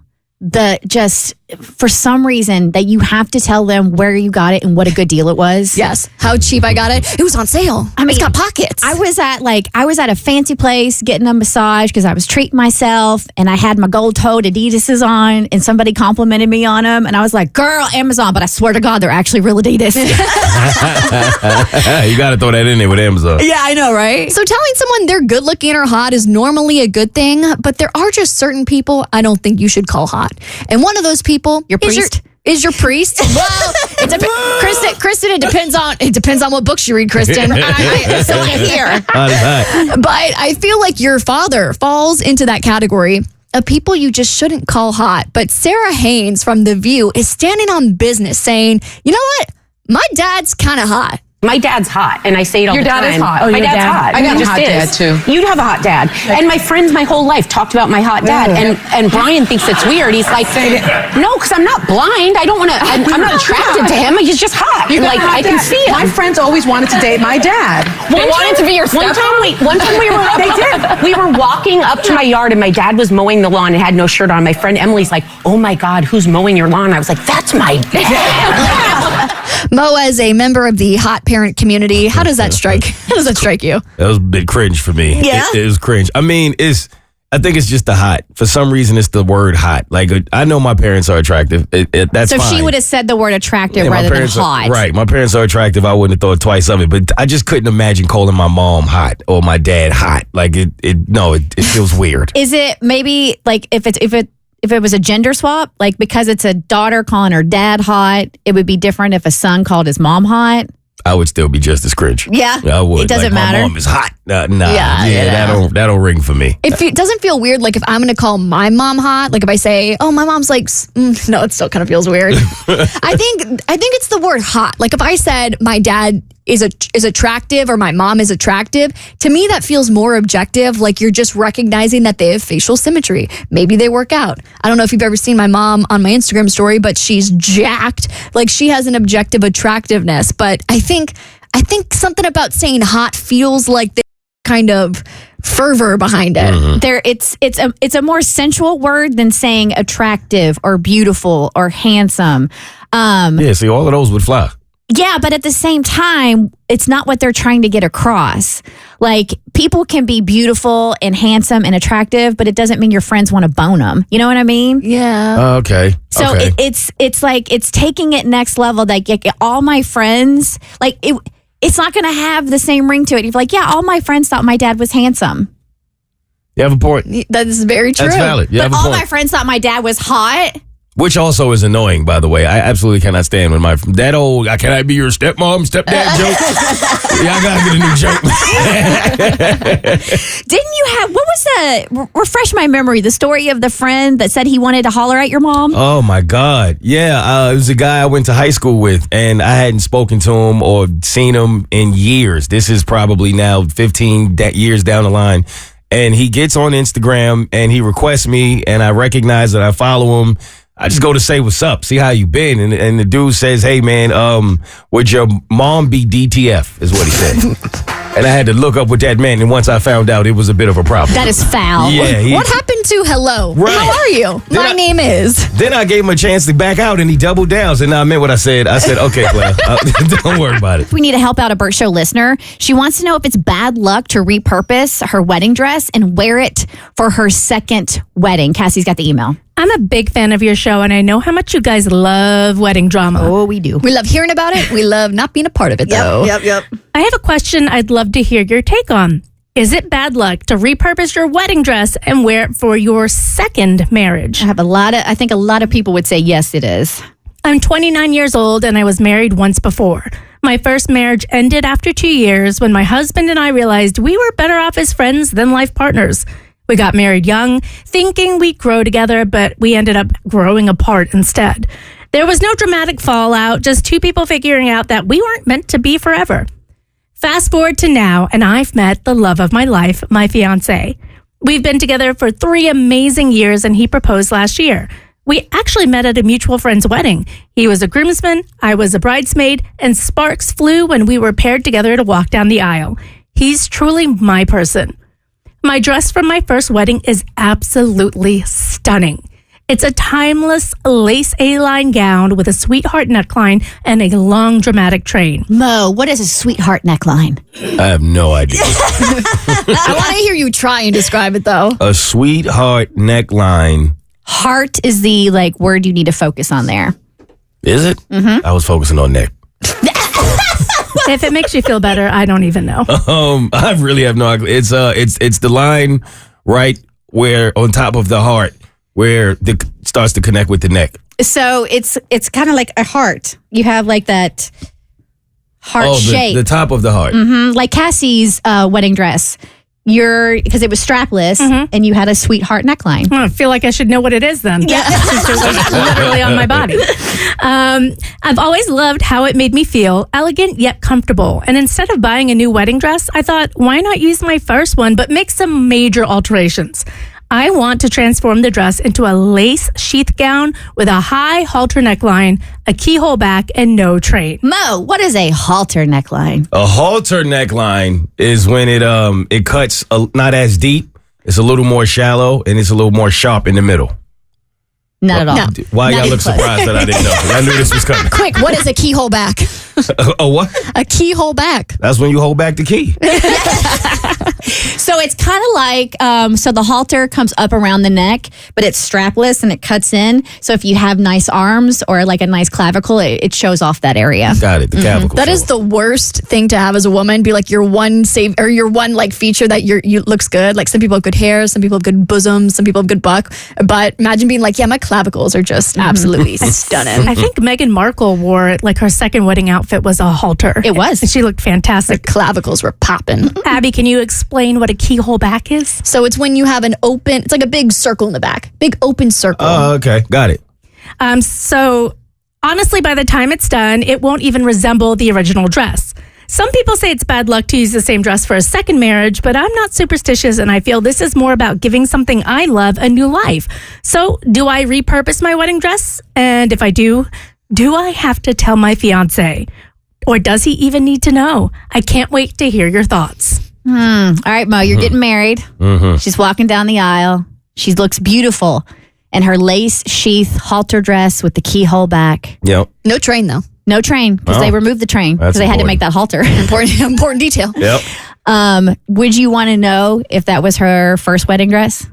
Speaker 1: just for some reason that you have to tell them where you got it and what a good deal it was?
Speaker 3: Yes. How cheap I got it. It was on sale. I mean, it's got pockets.
Speaker 1: I was at a fancy place getting a massage because I was treating myself, and I had my gold-toed Adidas's on, and somebody complimented me on them, and I was like, girl, Amazon, but I swear to God, they're actually real Adidas.
Speaker 2: You got to throw that in there with Amazon.
Speaker 1: Yeah, I know, right?
Speaker 3: So telling someone they're good looking or hot is normally a good thing, but there are just certain people I don't think you should call hot. And one of those people
Speaker 1: your priest?
Speaker 3: Is your priest. Well, Kristen, it depends on what books you read, Kristen. So I hear. But I feel like your father falls into that category of people you just shouldn't call hot. But Sarah Haynes from The View is standing on business saying, you know what? My dad's kind of hot.
Speaker 8: My dad's hot, and I say it all the time.
Speaker 9: Your dad is hot.
Speaker 8: Oh, my dad's hot.
Speaker 9: I got a hot dad, too.
Speaker 8: You'd have a hot dad. And my friends my whole life talked about my hot dad, and Brian thinks it's weird. He's like, no, because I'm not blind. I don't want to, I'm not attracted to him. He's just hot. Like, I can see it.
Speaker 9: My friends always wanted to date my dad.
Speaker 8: They wanted to be your stepdad? One time we were
Speaker 9: They did.
Speaker 8: We were walking up to my yard, and my dad was mowing the lawn and had no shirt on. My friend Emily's like, oh my God, who's mowing your lawn? I was like, that's my dad.
Speaker 3: Mo, as a member of the hot parent community, how does that strike? How does that strike you?
Speaker 2: That was a bit cringe for me.
Speaker 1: Yeah?
Speaker 2: It was cringe. I mean, I think it's just the hot. For some reason, it's the word hot. Like, I know my parents are attractive. That's
Speaker 1: So
Speaker 2: fine.
Speaker 1: she would have said the word attractive
Speaker 2: Yeah, my
Speaker 1: rather than
Speaker 2: parents are-
Speaker 1: hot.
Speaker 2: right. My parents are attractive. I wouldn't have thought twice of it. But I just couldn't imagine calling my mom hot or my dad hot. Like, it feels weird.
Speaker 1: Is it maybe like if it was a gender swap, like because it's a daughter calling her dad hot, it would be different if a son called his mom hot?
Speaker 2: I would still be just as cringe.
Speaker 1: Yeah.
Speaker 2: I would.
Speaker 1: It doesn't matter.
Speaker 2: My mom is hot. Nah.
Speaker 3: Yeah.
Speaker 2: That'll ring for me.
Speaker 3: It doesn't feel weird, like if I'm going to call my mom hot, like if I say, oh, my mom's like, no, it still kind of feels weird. I think it's the word hot. Like if I said my dad is attractive or my mom is attractive, to me that feels more objective, like you're just recognizing that they have facial symmetry. Maybe they work out. I don't know if you've ever seen my mom on my Instagram story, but she's jacked. Like she has an objective attractiveness. But I think something about saying hot feels like the kind of fervor behind it.
Speaker 2: Mm-hmm.
Speaker 1: It's a more sensual word than saying attractive or beautiful or handsome.
Speaker 2: Yeah, see, all of those would fly.
Speaker 1: Yeah, but at the same time, it's not what they're trying to get across. Like, people can be beautiful and handsome and attractive, but it doesn't mean your friends want to bone them. You know what I mean?
Speaker 3: Yeah.
Speaker 2: Okay.
Speaker 1: So
Speaker 2: okay.
Speaker 1: it's like, it's taking it next level. Like, all my friends, like, it's not going to have the same ring to it. You're like, yeah, all my friends thought my dad was handsome.
Speaker 2: You have a point.
Speaker 3: That is very true.
Speaker 2: That's valid. You have
Speaker 1: But
Speaker 2: a
Speaker 1: all
Speaker 2: point.
Speaker 1: my friends thought my dad was hot.
Speaker 2: Which also is annoying, by the way. I absolutely cannot stand when that old, can I be your stepmom, stepdad joke? Yeah, I gotta get a new joke.
Speaker 1: Didn't you have, what was the, refresh my memory, the story of the friend that said he wanted to holler at your mom?
Speaker 2: Oh my God. Yeah, it was a guy I went to high school with, and I hadn't spoken to him or seen him in years. This is probably now 15 years down the line. And he gets on Instagram and he requests me, and I recognize that I follow him. I just go to say what's up, see how you been, and the dude says, "Hey man, would your mom be DTF?" is what he said. And I had to look up what that meant, and once I found out, it was a bit of a problem.
Speaker 1: That is foul.
Speaker 2: Yeah.
Speaker 3: What happened to hello?
Speaker 2: Right.
Speaker 3: How are you? My name is.
Speaker 2: Then I gave him a chance to back out, and he doubled down. So now I meant what I said. I said, "Okay, player, don't worry about it."
Speaker 1: We need to help out a Bert Show listener. She wants to know if it's bad luck to repurpose her wedding dress and wear it for her second wedding. Cassie's got the email.
Speaker 4: I'm a big fan of your show, and I know how much you guys love wedding drama.
Speaker 1: Oh, we do.
Speaker 3: We love hearing about it. We love not being a part of it, though.
Speaker 1: Yep.
Speaker 4: I have a question I'd love to hear your take on. Is it bad luck to repurpose your wedding dress and wear it for your second marriage?
Speaker 1: I think a lot of people would say yes, it is.
Speaker 4: I'm 29 years old, and I was married once before. My first marriage ended after 2 years when my husband and I realized we were better off as friends than life partners. We got married young, thinking we'd grow together, but we ended up growing apart instead. There was no dramatic fallout, just two people figuring out that we weren't meant to be forever. Fast forward to now, and I've met the love of my life, my fiancé. We've been together for 3 amazing years, and he proposed last year. We actually met at a mutual friend's wedding. He was a groomsman, I was a bridesmaid, and sparks flew when we were paired together to walk down the aisle. He's truly my person. My dress from my first wedding is absolutely stunning. It's a timeless lace A-line gown with a sweetheart neckline and a long dramatic train.
Speaker 1: Mo, what is a sweetheart neckline?
Speaker 2: I have no idea.
Speaker 3: I want to hear you try and describe it, though.
Speaker 2: A sweetheart neckline.
Speaker 1: Heart is the word you need to focus on there.
Speaker 2: Is it? Mm-hmm. I was focusing on neck.
Speaker 4: If it makes you feel better, I don't even know.
Speaker 2: I really have no idea. It's the line right where on top of the heart where it starts to connect with the neck.
Speaker 1: So it's kind of like a heart. You have that heart shape.
Speaker 2: The top of the heart.
Speaker 1: Mm-hmm. Like Cassie's wedding dress. Because it was strapless and you had a sweetheart neckline.
Speaker 4: I feel like I should know what it is then.
Speaker 1: Yeah.
Speaker 4: Since it was literally on my body. I've always loved how it made me feel elegant yet comfortable. And instead of buying a new wedding dress, I thought, why not use my first one, but make some major alterations? I want to transform the dress into a lace sheath gown with a high halter neckline, a keyhole back, and no train.
Speaker 1: Mo, what is a halter neckline?
Speaker 2: A halter neckline is when it cuts not as deep. It's a little more shallow and it's a little more sharp in the middle.
Speaker 1: Not at all.
Speaker 3: No.
Speaker 2: Why
Speaker 1: Not
Speaker 2: y'all
Speaker 1: even
Speaker 2: look
Speaker 1: close.
Speaker 2: surprised that I didn't know? 'Cause I knew this was coming.
Speaker 3: Quick, what is a keyhole back?
Speaker 2: A what?
Speaker 3: A keyhole back.
Speaker 2: That's when you hold back the key.
Speaker 1: So it's kind of like, so the halter comes up around the neck, but it's strapless and it cuts in. So if you have nice arms or like a nice clavicle, it shows off that area.
Speaker 2: Got it. The clavicle.
Speaker 3: That is the worst thing to have as a woman. Be like your one save or your one like feature that you looks good. Like some people have good hair, some people have good bosoms, some people have good buck. But imagine being like, yeah, my clavicles are just absolutely stunning.
Speaker 4: I think Meghan Markle wore like her second wedding outfit was a halter.
Speaker 1: It was.
Speaker 4: And she looked fantastic.
Speaker 3: Clavicles were popping.
Speaker 4: Abby, can you explain what a keyhole back is?
Speaker 3: So it's when you have an open. It's like a big circle in the back, big open circle.
Speaker 2: Oh, okay. Got it.
Speaker 4: So honestly, by the time it's done, it won't even resemble the original dress. Some people say it's bad luck to use the same dress for a second marriage, but I'm not superstitious and I feel this is more about giving something I love a new life. So do I repurpose my wedding dress? And if I do I have to tell my fiance? Or does he even need to know? I can't wait to hear your thoughts.
Speaker 1: All right, Mo, you're getting married. She's walking down the aisle. She looks beautiful in her lace sheath halter dress with the keyhole back.
Speaker 2: Yep.
Speaker 3: No train though.
Speaker 1: No train because they removed the train because
Speaker 2: That's
Speaker 1: they had to
Speaker 2: important.
Speaker 1: make that halter.
Speaker 3: Important detail.
Speaker 2: Yep.
Speaker 1: Would you want to know if that was her first wedding dress?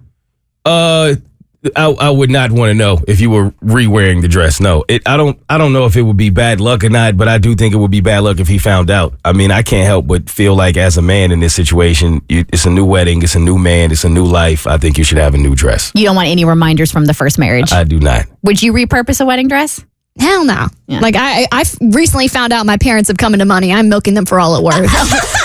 Speaker 2: I would not want to know if you were re-wearing the dress. No, I don't know if it would be bad luck or not, but I do think it would be bad luck if he found out. I mean, I can't help but feel like as a man in this situation, it's a new wedding, it's a new man, it's a new life. I think you should have a new dress.
Speaker 1: You don't want any reminders from the first marriage.
Speaker 2: I do not.
Speaker 1: Would you repurpose a wedding dress?
Speaker 3: Hell no.
Speaker 1: Yeah.
Speaker 3: Like I recently found out my parents have come into money. I'm milking them for all it worth.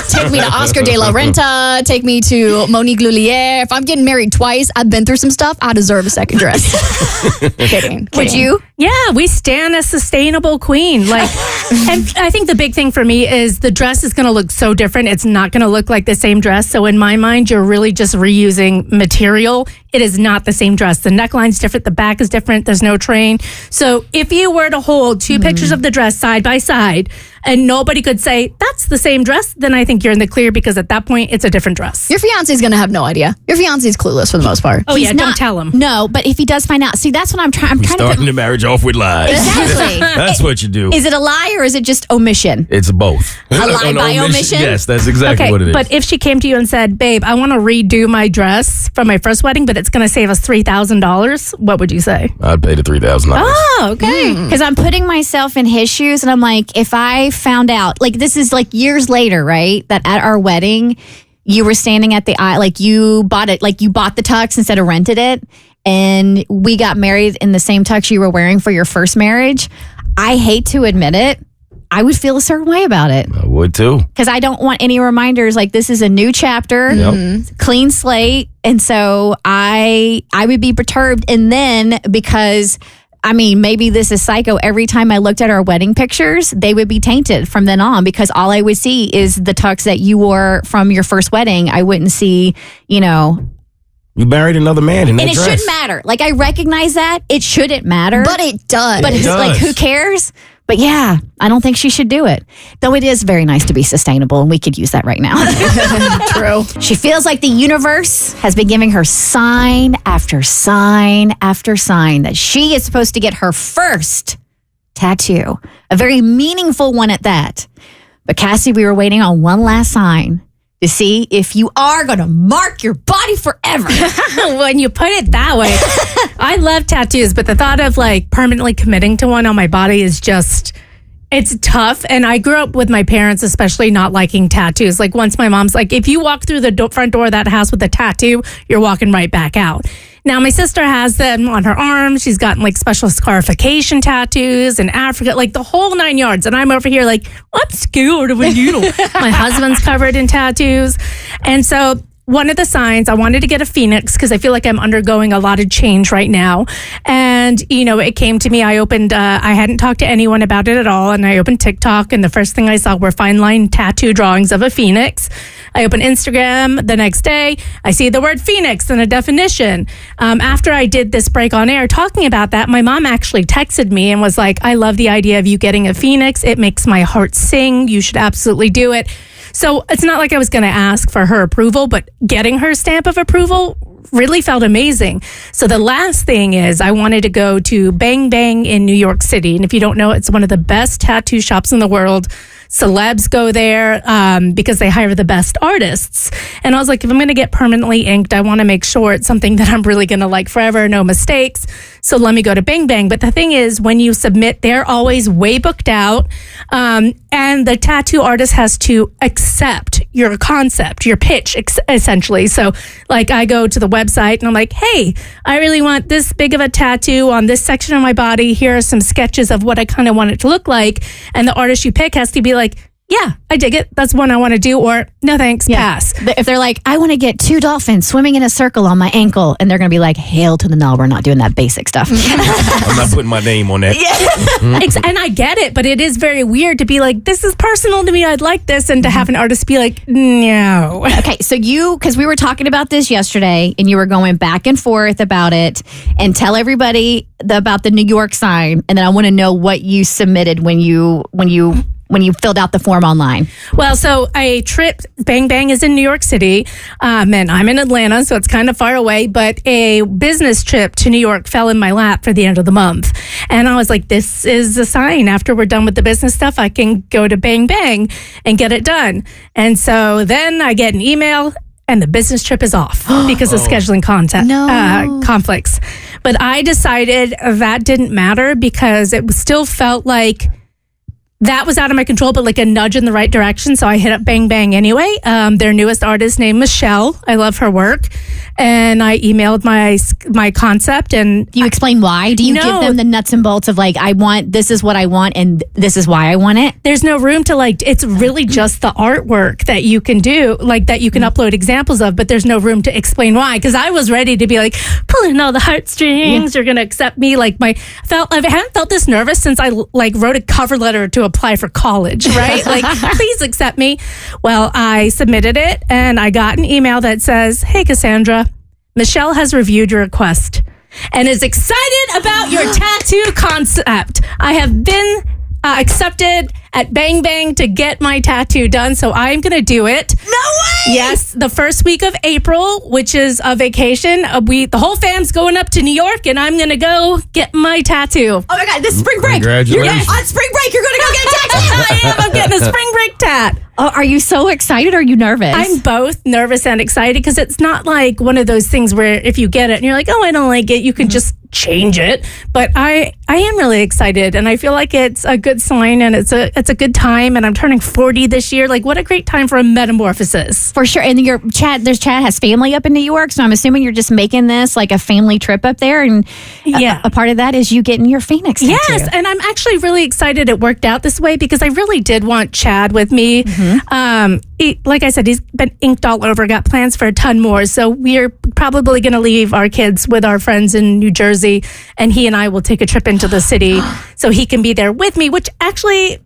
Speaker 3: Take me to Oscar de la Renta. Take me to Monique Lhuillier. If I'm getting married twice, I've been through some stuff. I deserve a second dress. Kidding.
Speaker 1: Would you?
Speaker 4: Yeah, we stand a sustainable queen. Like, and I think the big thing for me is the dress is going to look so different. It's not going to look like the same dress. So in my mind, you're really just reusing material. It is not the same dress. The neckline's different. The back is different. There's no train. So if you were to hold two pictures of the dress side by side and nobody could say that's the same dress, then I think you're in the clear because at that point it's a different dress.
Speaker 3: Your fiance's going to have no idea. Your fiance's clueless for the most part.
Speaker 4: Oh,
Speaker 1: He's
Speaker 4: yeah,
Speaker 1: not-
Speaker 4: don't tell him.
Speaker 1: No, but if he does find out, see, that's what I'm trying. I'm trying to
Speaker 2: Starting
Speaker 1: put.
Speaker 2: the marriage off with lies.
Speaker 1: Exactly.
Speaker 2: That's what you do.
Speaker 1: Is it a lie or is it just omission?
Speaker 2: It's both.
Speaker 1: A lie by omission?
Speaker 2: Yes, that's exactly
Speaker 4: Okay,
Speaker 2: what it is.
Speaker 4: but if she came to you and said, babe, I want to redo my dress from my first wedding, but it's going to save us $3,000, what would you say?
Speaker 2: I'd pay the $3,000.
Speaker 1: Oh, okay. Because I'm putting myself in his shoes and I'm like, if I found out, like this is like years later, right? That at our wedding, you were standing at the aisle, like you bought it, like you bought the tux instead of rented it. And we got married in the same tux you were wearing for your first marriage. I hate to admit it. I would feel a certain way about it.
Speaker 2: I would too.
Speaker 1: Because I don't want any reminders like this is a new chapter, clean slate. And so I would be perturbed. And then because, I mean, maybe this is psycho. Every time I looked at our wedding pictures, they would be tainted from then on because all I would see is the tux that you wore from your first wedding. I wouldn't see, you
Speaker 2: married another man in that
Speaker 1: and it
Speaker 2: dress.
Speaker 1: shouldn't matter. Like, I recognize that. It shouldn't matter.
Speaker 3: But it does.
Speaker 1: But it's like, who cares? But yeah, I don't think she should do it. Though it is very nice to be sustainable, and we could use that right now.
Speaker 3: True.
Speaker 1: She feels like the universe has been giving her sign after sign after sign that she is supposed to get her first tattoo, a very meaningful one at that. But Cassie, we were waiting on one last sign to see if you are going to mark your body forever.
Speaker 4: When you put it that way, I love tattoos, but the thought of like permanently committing to one on my body is just, it's tough. And I grew up with my parents, especially not liking tattoos. Like once my mom's like, if you walk through the front door of that house with a tattoo, you're walking right back out. Now, my sister has them on her arms. She's gotten like special scarification tattoos in Africa, like the whole 9 yards. And I'm over here like, I'm scared of a needle. My husband's covered in tattoos. And so one of the signs, I wanted to get a phoenix because I feel like I'm undergoing a lot of change right now. And, it came to me. I opened, I hadn't talked to anyone about it at all. And I opened TikTok. And the first thing I saw were fine line tattoo drawings of a phoenix. I opened Instagram the next day. I see the word phoenix and a definition. After I did this break on air talking about that, my mom actually texted me and was like, I love the idea of you getting a phoenix. It makes my heart sing. You should absolutely do it. So it's not like I was going to ask for her approval, but getting her stamp of approval really felt amazing. So the last thing is I wanted to go to Bang Bang in New York City. And if you don't know, it's one of the best tattoo shops in the world. Celebs go there because they hire the best artists. And I was like, if I'm going to get permanently inked, I want to make sure it's something that I'm really going to like forever, no mistakes. So let me go to Bang Bang. But the thing is, when you submit, they're always way booked out. And the tattoo artist has to accept your concept, your pitch, essentially. So like I go to the website and I'm like, hey, I really want this big of a tattoo on this section of my body. Here are some sketches of what I kind of want it to look like. And the artist you pick has to be like, yeah, I dig it. That's one I want to do. Or no, thanks, pass.
Speaker 1: If they're like, I want to get 2 dolphins swimming in a circle on my ankle, and they're going to be like, hail to the null. We're not doing that basic stuff.
Speaker 2: I'm not putting my name on that.
Speaker 4: And I get it, but it is very weird to be like, this is personal to me. I'd like this. And to have an artist be like, no.
Speaker 1: Okay, so because we were talking about this yesterday, and you were going back and forth about it, and tell everybody about the New York sign, and then I want to know what you submitted when you filled out the form online.
Speaker 4: Well, so a trip, Bang Bang is in New York City, and I'm in Atlanta, so it's kind of far away, but a business trip to New York fell in my lap for the end of the month. And I was like, this is a sign. After we're done with the business stuff, I can go to Bang Bang and get it done. And so then I get an email, and the business trip is off because of scheduling conflicts. But I decided that didn't matter because it still felt like that was out of my control, but like a nudge in the right direction. So I hit up Bang Bang anyway. Their newest artist named Michelle. I love her work. And I emailed my concept. And
Speaker 1: do you explain why? Do you give them the nuts and bolts of like, this is what I want and this is why I want it?
Speaker 4: There's no room to it's really just the artwork that you can do, like that you can upload examples of, but there's no room to explain why. Because I was ready to be like, pulling all the heartstrings, you're going to accept me. Like I haven't felt this nervous since I wrote a cover letter to apply for college, right? Like, please accept me. Well, I submitted it and I got an email that says, hey, Cassandra, Michelle has reviewed your request and is excited about your tattoo concept. I have been accepted at Bang Bang to get my tattoo done, so I'm going to do it.
Speaker 1: No way!
Speaker 4: Yes, the first week of April, which is a vacation. The whole fam's going up to New York, and I'm going to go get my tattoo.
Speaker 1: Oh my God, this is spring break.
Speaker 2: Congratulations.
Speaker 1: On spring break, you're going to go get a tattoo.
Speaker 4: I am. I'm getting a spring break tat.
Speaker 1: Oh, are you so excited or are you nervous?
Speaker 4: I'm both nervous and excited because it's not like one of those things where if you get it and you're like, oh, I don't like it, you can just change it. But I am really excited and I feel like it's a good sign and it's a good time and I'm turning 40 this year. Like what a great time for a metamorphosis.
Speaker 1: For sure. And Chad has family up in New York, so I'm assuming you're just making this like a family trip up there and a part of that is you getting your Phoenix tattoo.
Speaker 4: Yes, and I'm actually really excited it worked out this way because I really did want Chad with me. Like I said, he's been inked all over, got plans for a ton more. So we're probably going to leave our kids with our friends in New Jersey and he and I will take a trip into the city so he can be there with me, which actually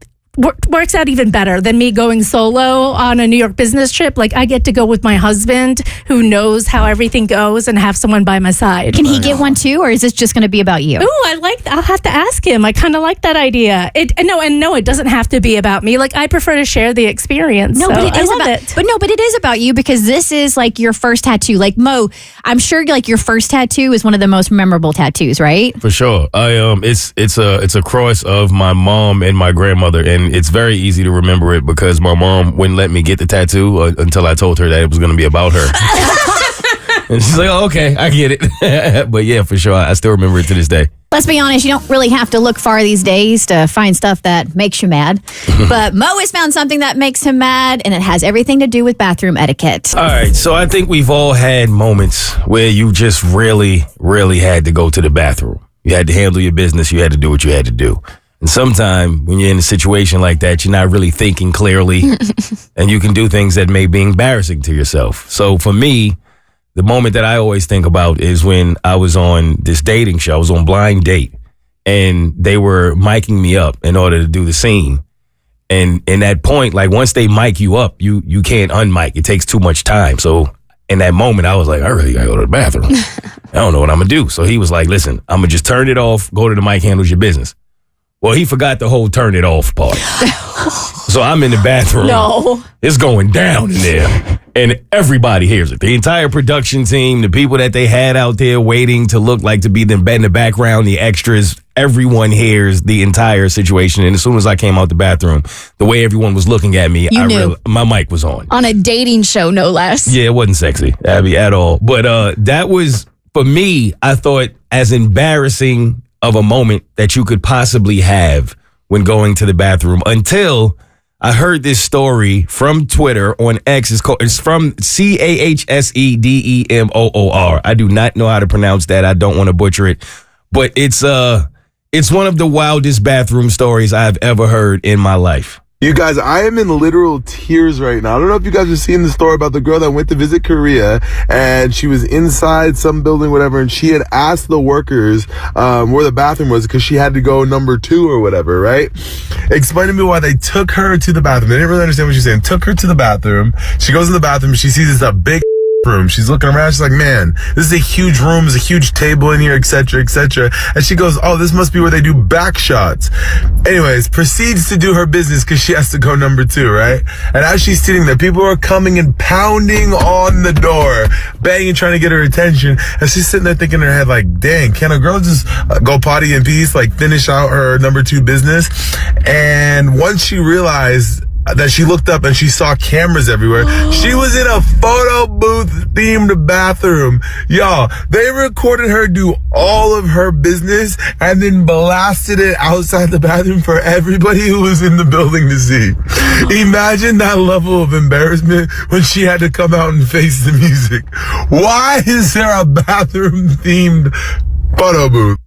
Speaker 4: works out even better than me going solo on a New York business trip. Like I get to go with my husband who knows how everything goes and have someone by my side.
Speaker 1: Can he get one too, or is this just going to be about you?
Speaker 4: Ooh, I'll have to ask him. I kind of like that idea. No, it doesn't have to be about me. Like I prefer to share the experience.
Speaker 1: No, but it is about you because this is like your first tattoo. Like Mo, I'm sure like your first tattoo is one of the most memorable tattoos, right?
Speaker 2: For sure. It's a cross of my mom and my grandmother, and it's very easy to remember it because my mom wouldn't let me get the tattoo until I told her that it was going to be about her. And she's like, oh, okay, I get it. But yeah, for sure, I still remember it to this day.
Speaker 1: Let's be honest, you don't really have to look far these days to find stuff that makes you mad. But Mo has found something that makes him mad, and it has everything to do with bathroom etiquette.
Speaker 2: All right, so I think we've all had moments where you just really, really had to go to the bathroom. You had to handle your business. You had to do what you had to do. And sometimes when you're in a situation like that, you're not really thinking clearly and you can do things that may be embarrassing to yourself. So for me, the moment that I always think about is when I was on this dating show. I was on Blind Date and they were miking me up in order to do the scene. And in that point, like once they mic you up, you can't unmic. It takes too much time. So in that moment, I was like, I really got to go to the bathroom. I don't know what I'm going to do. So he was like, listen, I'm going to just turn it off. Go to the mic, handles your business. Well, he forgot the whole turn it off part. So I'm in the bathroom.
Speaker 3: No.
Speaker 2: It's going down in there. And everybody hears it. The entire production team, the people that they had out there waiting to look like to be in the background, the extras, everyone hears the entire situation. And as soon as I came out the bathroom, the way everyone was looking at me,
Speaker 1: You knew.
Speaker 2: my mic was on.
Speaker 3: On a dating show, no less.
Speaker 2: Yeah, it wasn't sexy, Abby, at all. But that was, for me, I thought, as embarrassing of a moment that you could possibly have when going to the bathroom, until I heard this story from Twitter on X. It's from CAHSEDEMOOR. I do not know how to pronounce that. I don't want to butcher it. But it's one of the wildest bathroom stories I've ever heard in my life.
Speaker 10: You guys, I am in literal tears right now. I don't know if you guys have seen the story about the girl that went to visit Korea, and she was inside some building, whatever, and she had asked the workers where the bathroom was because she had to go number 2 or whatever, right? Explain to me why they took her to the bathroom. They didn't really understand what she was saying. Took her to the bathroom. She goes in the bathroom. She sees this big room. She's looking around. She's like, man, this is a huge room. There's a huge table in here, etc., etc. And she goes, oh, this must be where they do back shots. Anyways, proceeds to do her business because she has to go number 2, right? And as she's sitting there, people are coming and pounding on the door, banging, trying to get her attention. And she's sitting there thinking in her head, like, dang, can a girl just go potty in peace, like finish out her number 2 business? And once she realized that, she looked up and she saw cameras everywhere. She was in a photo booth themed bathroom. Y'all, they recorded her do all of her business and then blasted it outside the bathroom for everybody who was in the building to see. Imagine that level of embarrassment when she had to come out and face the music. Why is there a bathroom themed photo booth?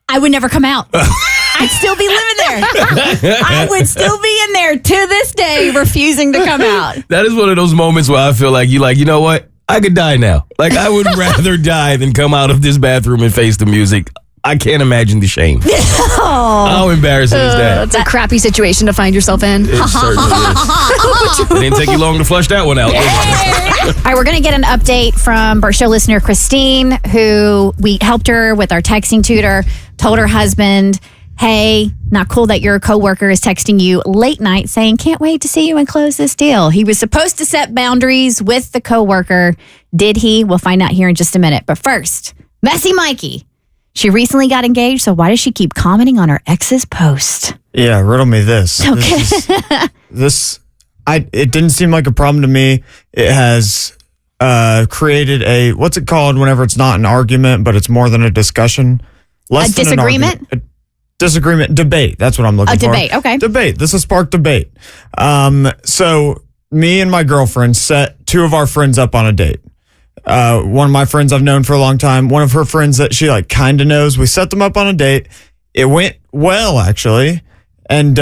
Speaker 1: I would never come out. I'd still be living there. I would still be in there to this day, refusing to come out.
Speaker 2: That is one of those moments where I feel like you know what? I could die now. Like, I would rather die than come out of this bathroom and face the music. I can't imagine the shame. How embarrassing is that?
Speaker 3: It's a crappy situation to find yourself in.
Speaker 2: It certainly is. It didn't take you long to flush that one out.
Speaker 1: All right, we're going to get an update from Bert Show listener Christine, who we helped her with our texting tutor, told her husband, hey, not cool that your coworker is texting you late night saying, can't wait to see you and close this deal. He was supposed to set boundaries with the coworker. Did he? We'll find out here in just a minute. But first, Messy Mikey. She recently got engaged, so why does she keep commenting on her ex's post?
Speaker 11: Yeah, riddle me this.
Speaker 1: Okay.
Speaker 11: It didn't seem like a problem to me. It has created a, what's it called whenever it's not an argument, but it's more than a discussion?
Speaker 1: A disagreement?
Speaker 11: Disagreement, debate. That's what I'm looking for.
Speaker 1: A debate, okay.
Speaker 11: Debate. This has sparked debate. So me and my girlfriend set 2 of our friends up on a date. One of my friends I've known for a long time, one of her friends that she like kind of knows. We set them up on a date. It went well, actually. And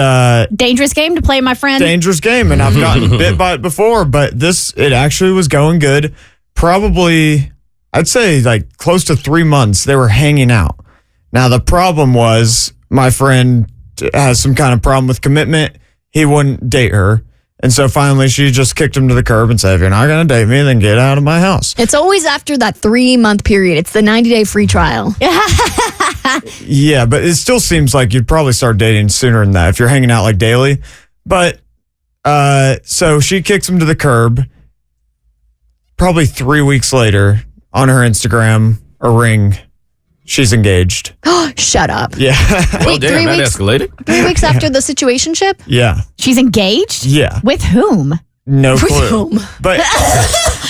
Speaker 1: dangerous game to play, my friend.
Speaker 11: Dangerous game, and I've gotten bit by it before, but it actually was going good. Probably, I'd say like close to 3 months they were hanging out. Now the problem was my friend has some kind of problem with commitment. He wouldn't date her. And so finally she just kicked him to the curb and said, if you're not going to date me, then get out of my house.
Speaker 3: It's always after that 3-month period. It's the 90-day free trial.
Speaker 11: Yeah, but it still seems like you'd probably start dating sooner than that if you're hanging out like daily. But so she kicks him to the curb. Probably 3 weeks later, on her Instagram, a ring, she's engaged.
Speaker 3: Shut up.
Speaker 11: Yeah.
Speaker 2: Well, damn, that escalated.
Speaker 3: 3 weeks after the situationship?
Speaker 11: Yeah.
Speaker 1: She's engaged?
Speaker 11: Yeah.
Speaker 1: With whom?
Speaker 11: No
Speaker 3: With
Speaker 11: clue.
Speaker 3: whom?
Speaker 11: But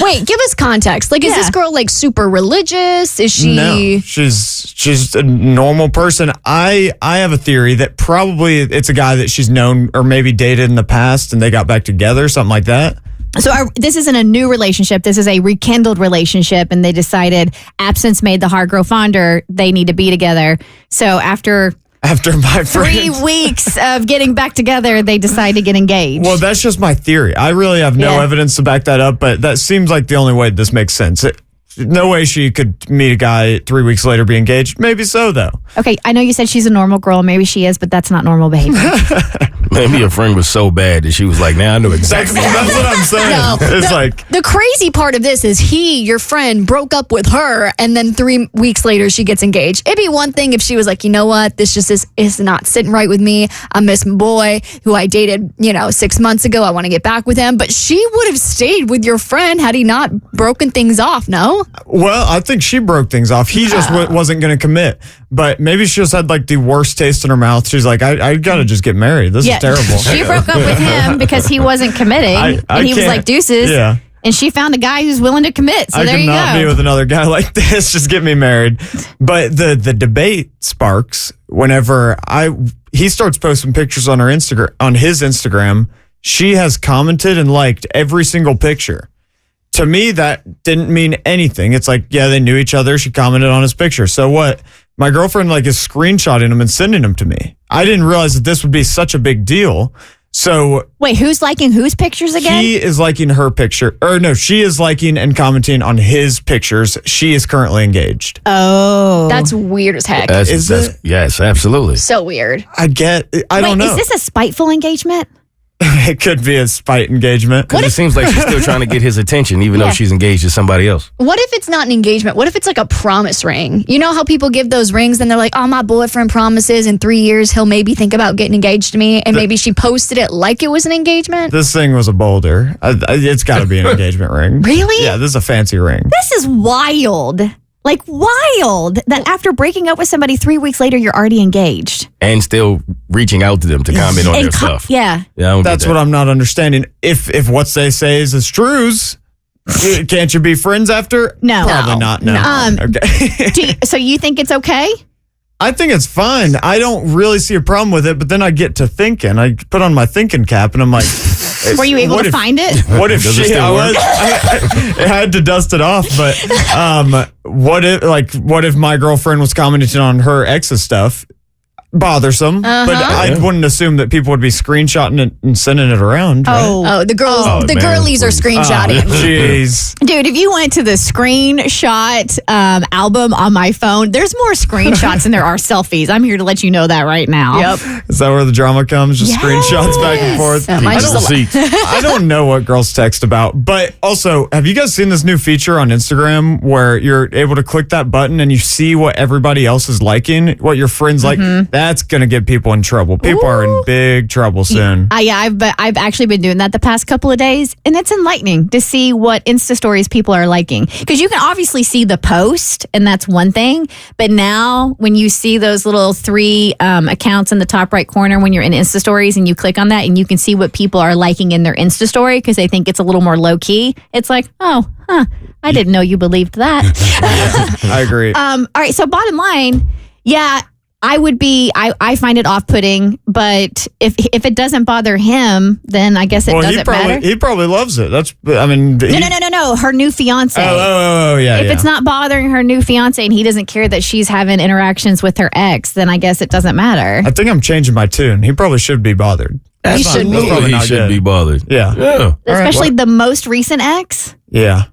Speaker 3: wait, give us context. Like, is this girl like super religious? Is she?
Speaker 11: No, she's a normal person. I have a theory that probably it's a guy that she's known or maybe dated in the past, and they got back together, something like that.
Speaker 1: So this isn't a new relationship. This is a rekindled relationship, and they decided absence made the heart grow fonder. They need to be together. So after
Speaker 11: my
Speaker 1: 3 weeks of getting back together, they decide to get engaged.
Speaker 11: Well, that's just my theory. I really have no evidence to back that up, but that seems like the only way this makes sense. No way she could meet a guy 3 weeks later, be engaged. Maybe so, though.
Speaker 1: Okay, I know you said she's a normal girl. Maybe she is, but that's not normal behavior.
Speaker 2: Maybe your friend was so bad that she was like, now I know exactly.
Speaker 11: That's what I'm saying.
Speaker 3: No,
Speaker 11: It's like,
Speaker 3: the crazy part of this is your friend, broke up with her, and then 3 weeks later she gets engaged. It'd be one thing if she was like, you know what, this just is not sitting right with me. I miss my boy who I dated, 6 months ago. I want to get back with him. But she would have stayed with your friend had he not broken things off. No.
Speaker 11: well, I think she broke things off. He just wasn't going to commit. But maybe she just had like the worst taste in her mouth. She's like, I got to just get married. This is terrible.
Speaker 1: She broke up with him because he wasn't committing. And he was like, deuces.
Speaker 11: Yeah.
Speaker 1: And she found a guy who's willing to commit. So
Speaker 11: I
Speaker 1: there you
Speaker 11: could not
Speaker 1: go.
Speaker 11: be with another guy like this. Just get me married. But the debate sparks whenever he starts posting pictures on his Instagram. She has commented and liked every single picture. To me, that didn't mean anything. It's like, yeah, they knew each other. She commented on his picture. So what? My girlfriend is screenshotting them and sending them to me. I didn't realize that this would be such a big deal. So
Speaker 1: wait, who's liking whose pictures again?
Speaker 11: he is liking her picture. Or no, she is liking and commenting on his pictures. She is currently engaged.
Speaker 1: Oh.
Speaker 3: That's weird as heck.
Speaker 11: Is it?
Speaker 2: Yes, absolutely.
Speaker 3: So weird.
Speaker 11: I don't know.
Speaker 1: Is this a spiteful engagement?
Speaker 11: It could be a spite engagement.
Speaker 2: Because it seems like she's still trying to get his attention, even though she's engaged to somebody else.
Speaker 3: What if it's not an engagement? What if it's like a promise ring? You know how people give those rings and they're like, oh, my boyfriend promises in 3 years he'll maybe think about getting engaged to me. And maybe she posted it like it was an engagement.
Speaker 11: This thing was a boulder. It's got to be an engagement ring.
Speaker 1: Really?
Speaker 11: Yeah, this is a fancy ring.
Speaker 1: This is wild. Like wild that after breaking up with somebody 3 weeks later, you're already engaged.
Speaker 2: And still reaching out to them to comment on their stuff.
Speaker 1: Yeah.
Speaker 11: That's what I'm not understanding. If what they say is trues, can't you be friends after?
Speaker 1: No.
Speaker 11: Probably not. No. Okay.
Speaker 1: So you think it's okay?
Speaker 11: I think it's fine. I don't really see a problem with it, but then I get to thinking. I put on my thinking cap and I'm like,
Speaker 1: were you able to find it?
Speaker 11: What if I had to dust it off, but what if my girlfriend was commenting on her ex's stuff? Bothersome, but I wouldn't assume that people would be screenshotting it and sending it around. Right?
Speaker 3: Oh, the girls, the girlies are screenshotting.
Speaker 11: Jeez,
Speaker 1: dude, if you went to the screenshot album on my phone, there's more screenshots than there are selfies. I'm here to let you know that right now.
Speaker 3: Yep.
Speaker 11: Is that where the drama comes? Just screenshots back and forth. I don't know what girls text about, but also, have you guys seen this new feature on Instagram where you're able to click that button and you see what everybody else is liking, what your friends like? That's going to get people in trouble. People are in big trouble soon.
Speaker 1: I've actually been doing that the past couple of days, and it's enlightening to see what Insta stories people are liking. Because you can obviously see the post, and that's one thing. But now, when you see those little 3 accounts in the top right corner when you're in Insta stories, and you click on that, and you can see what people are liking in their Insta story because they think it's a little more low key. It's like, I didn't know you believed that.
Speaker 11: I agree.
Speaker 1: All right. So bottom line, I find it off-putting, but if it doesn't bother him, then I guess it doesn't matter.
Speaker 11: He probably loves it.
Speaker 1: No. Her new fiance.
Speaker 11: Oh, yeah.
Speaker 1: If it's not bothering her new fiance and he doesn't care that she's having interactions with her ex, then I guess it doesn't matter.
Speaker 11: I think I'm changing my tune. He probably should be bothered.
Speaker 2: He should be bothered.
Speaker 11: Yeah.
Speaker 1: Especially the most recent ex.
Speaker 11: Yeah.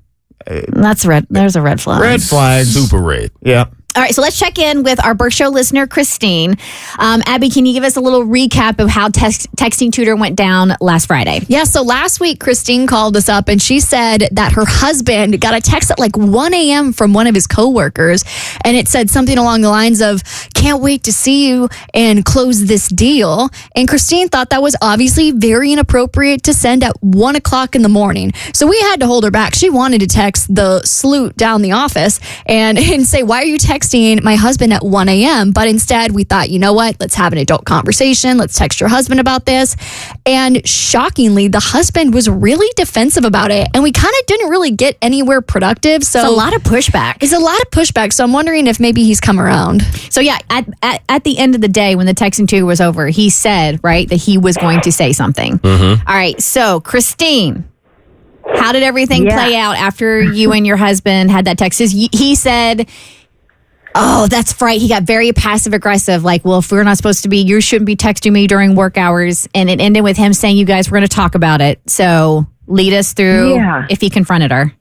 Speaker 1: That's red. There's a red flag.
Speaker 11: Red flag.
Speaker 2: Super red.
Speaker 11: Yeah.
Speaker 1: All right, so let's check in with our Bert Show listener, Christine. Abby, can you give us a little recap of how Texting Tutor went down last Friday?
Speaker 3: Yeah, so last week, Christine called us up and she said that her husband got a text at like 1 a.m. from one of his coworkers. And it said something along the lines of, can't wait to see you and close this deal. And Christine thought that was obviously very inappropriate to send at 1 o'clock in the morning. So we had to hold her back. She wanted to text the sleut down the office and say, why are you texting my husband at 1 a.m.? But instead we thought, you know what, let's have an adult conversation. Let's text your husband about this. And shockingly, the husband was really defensive about it. And we kind of didn't really get anywhere productive. So
Speaker 1: it's a lot of pushback.
Speaker 3: It's a lot of pushback. So I'm wondering if maybe he's come around.
Speaker 1: So yeah, at the end of the day, when the Texting Tutor was over, he said, right, that he was going to say something. All right. So Christine, how did everything play out after you and your husband had that text? He said, oh, that's right. He got very passive aggressive. Like, well, if we're not supposed to be, you shouldn't be texting me during work hours. And it ended with him saying, you guys were going to talk about it. So lead us through if he confronted her.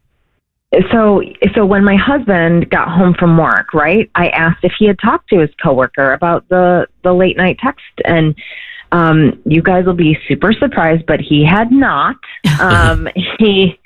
Speaker 12: So when my husband got home from work, right, I asked if he had talked to his coworker about the late night text. And You guys will be super surprised, but he had not. He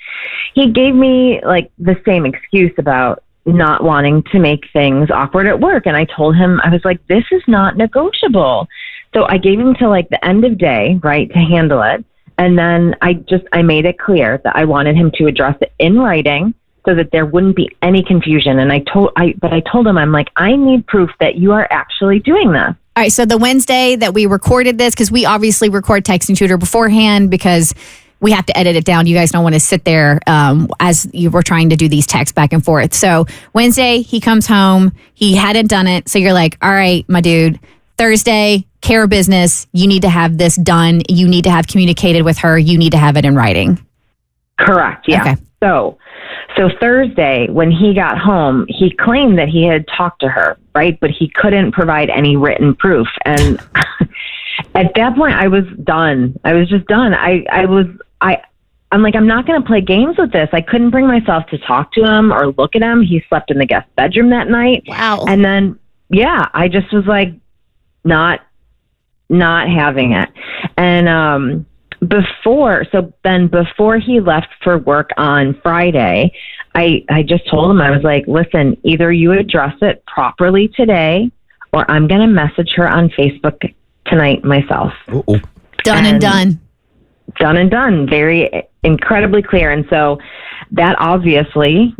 Speaker 12: gave me like the same excuse about not wanting to make things awkward at work. And I told him, I was like, this is not negotiable. So I gave him till like the end of day, right, to handle it. And then I made it clear that I wanted him to address it in writing so that there wouldn't be any confusion. And I told him, I'm like, I need proof that you are actually doing this.
Speaker 1: All right. So the Wednesday that we recorded this, because we obviously record Texting Tutor beforehand because we have to edit it down. You guys don't want to sit there as you were trying to do these texts back and forth. So Wednesday, he comes home. He hadn't done it. So you're like, all right, my dude, Thursday, care of business. You need to have this done. You need to have communicated with her. You need to have it in writing.
Speaker 12: Correct. Yeah. Okay. So Thursday, when he got home, he claimed that he had talked to her, right? But he couldn't provide any written proof. And at that point, I was done. I was just done. I'm like, I'm not going to play games with this. I couldn't bring myself to talk to him or look at him. He slept in the guest bedroom that night.
Speaker 1: Wow.
Speaker 12: And then, I just was like, not having it. And before he left for work on Friday, I just told him, I was like, listen, either you address it properly today or I'm going to message her on Facebook tonight myself.
Speaker 2: Uh-oh.
Speaker 1: Done and done.
Speaker 12: Done and done. Very incredibly clear. And so that obviously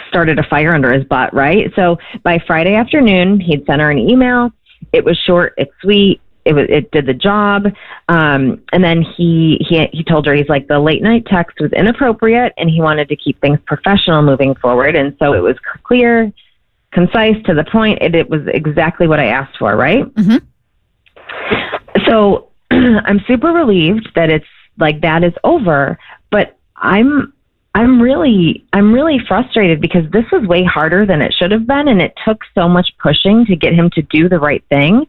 Speaker 12: started a fire under his butt, right? So by Friday afternoon, he'd sent her an email. It was short, it's sweet. It did the job. And then he told her, he's like, the late night text was inappropriate and he wanted to keep things professional moving forward. And so it was clear, concise, to the point. It was exactly what I asked for, right?
Speaker 1: Mm-hmm.
Speaker 12: So I'm super relieved that it's like that is over, but I'm really frustrated because this was way harder than it should have been, and it took so much pushing to get him to do the right thing.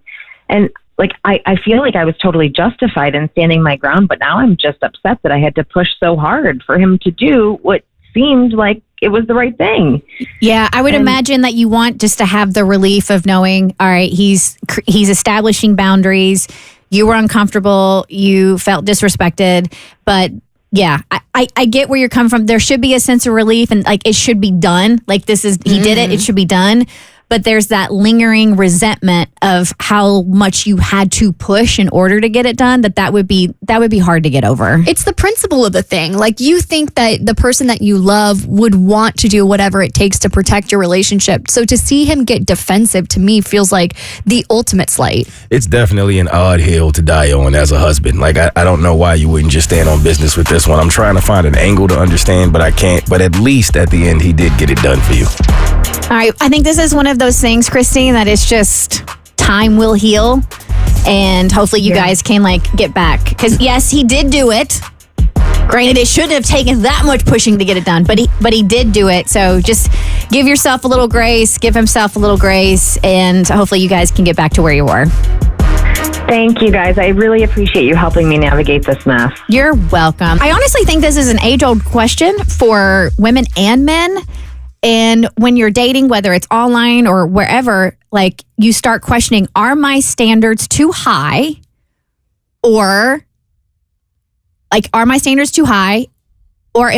Speaker 12: And like I feel like I was totally justified in standing my ground, but now I'm just upset that I had to push so hard for him to do what seemed like it was the right thing.
Speaker 1: Yeah, I would imagine that you want just to have the relief of knowing, all right, he's establishing boundaries. You were uncomfortable. You felt disrespected. But yeah, I get where you're coming from. There should be a sense of relief and like it should be done. Like he did it. It should be done. But there's that lingering resentment of how much you had to push in order to get it done. That would be hard to get over.
Speaker 3: It's the principle of the thing. Like you think that the person that you love would want to do whatever it takes to protect your relationship. So to see him get defensive to me feels like the ultimate slight.
Speaker 2: It's definitely an odd hill to die on as a husband. Like I don't know why you wouldn't just stand on business with this one. I'm trying to find an angle to understand, but I can't. But at least at the end, he did get it done for you.
Speaker 1: All right. I think this is one of those things, Christine, that it's just time will heal. And hopefully you guys can get back. Because yes, he did do it. Granted, it shouldn't have taken that much pushing to get it done, but he did do it. So just give yourself a little grace, give himself a little grace, and hopefully you guys can get back to where you were.
Speaker 12: Thank you, guys. I really appreciate you helping me navigate this mess.
Speaker 1: You're welcome. I honestly think this is an age-old question for women and men. And when you're dating, whether it's online or wherever, you start questioning, are my standards too high? Or are my standards too high? Or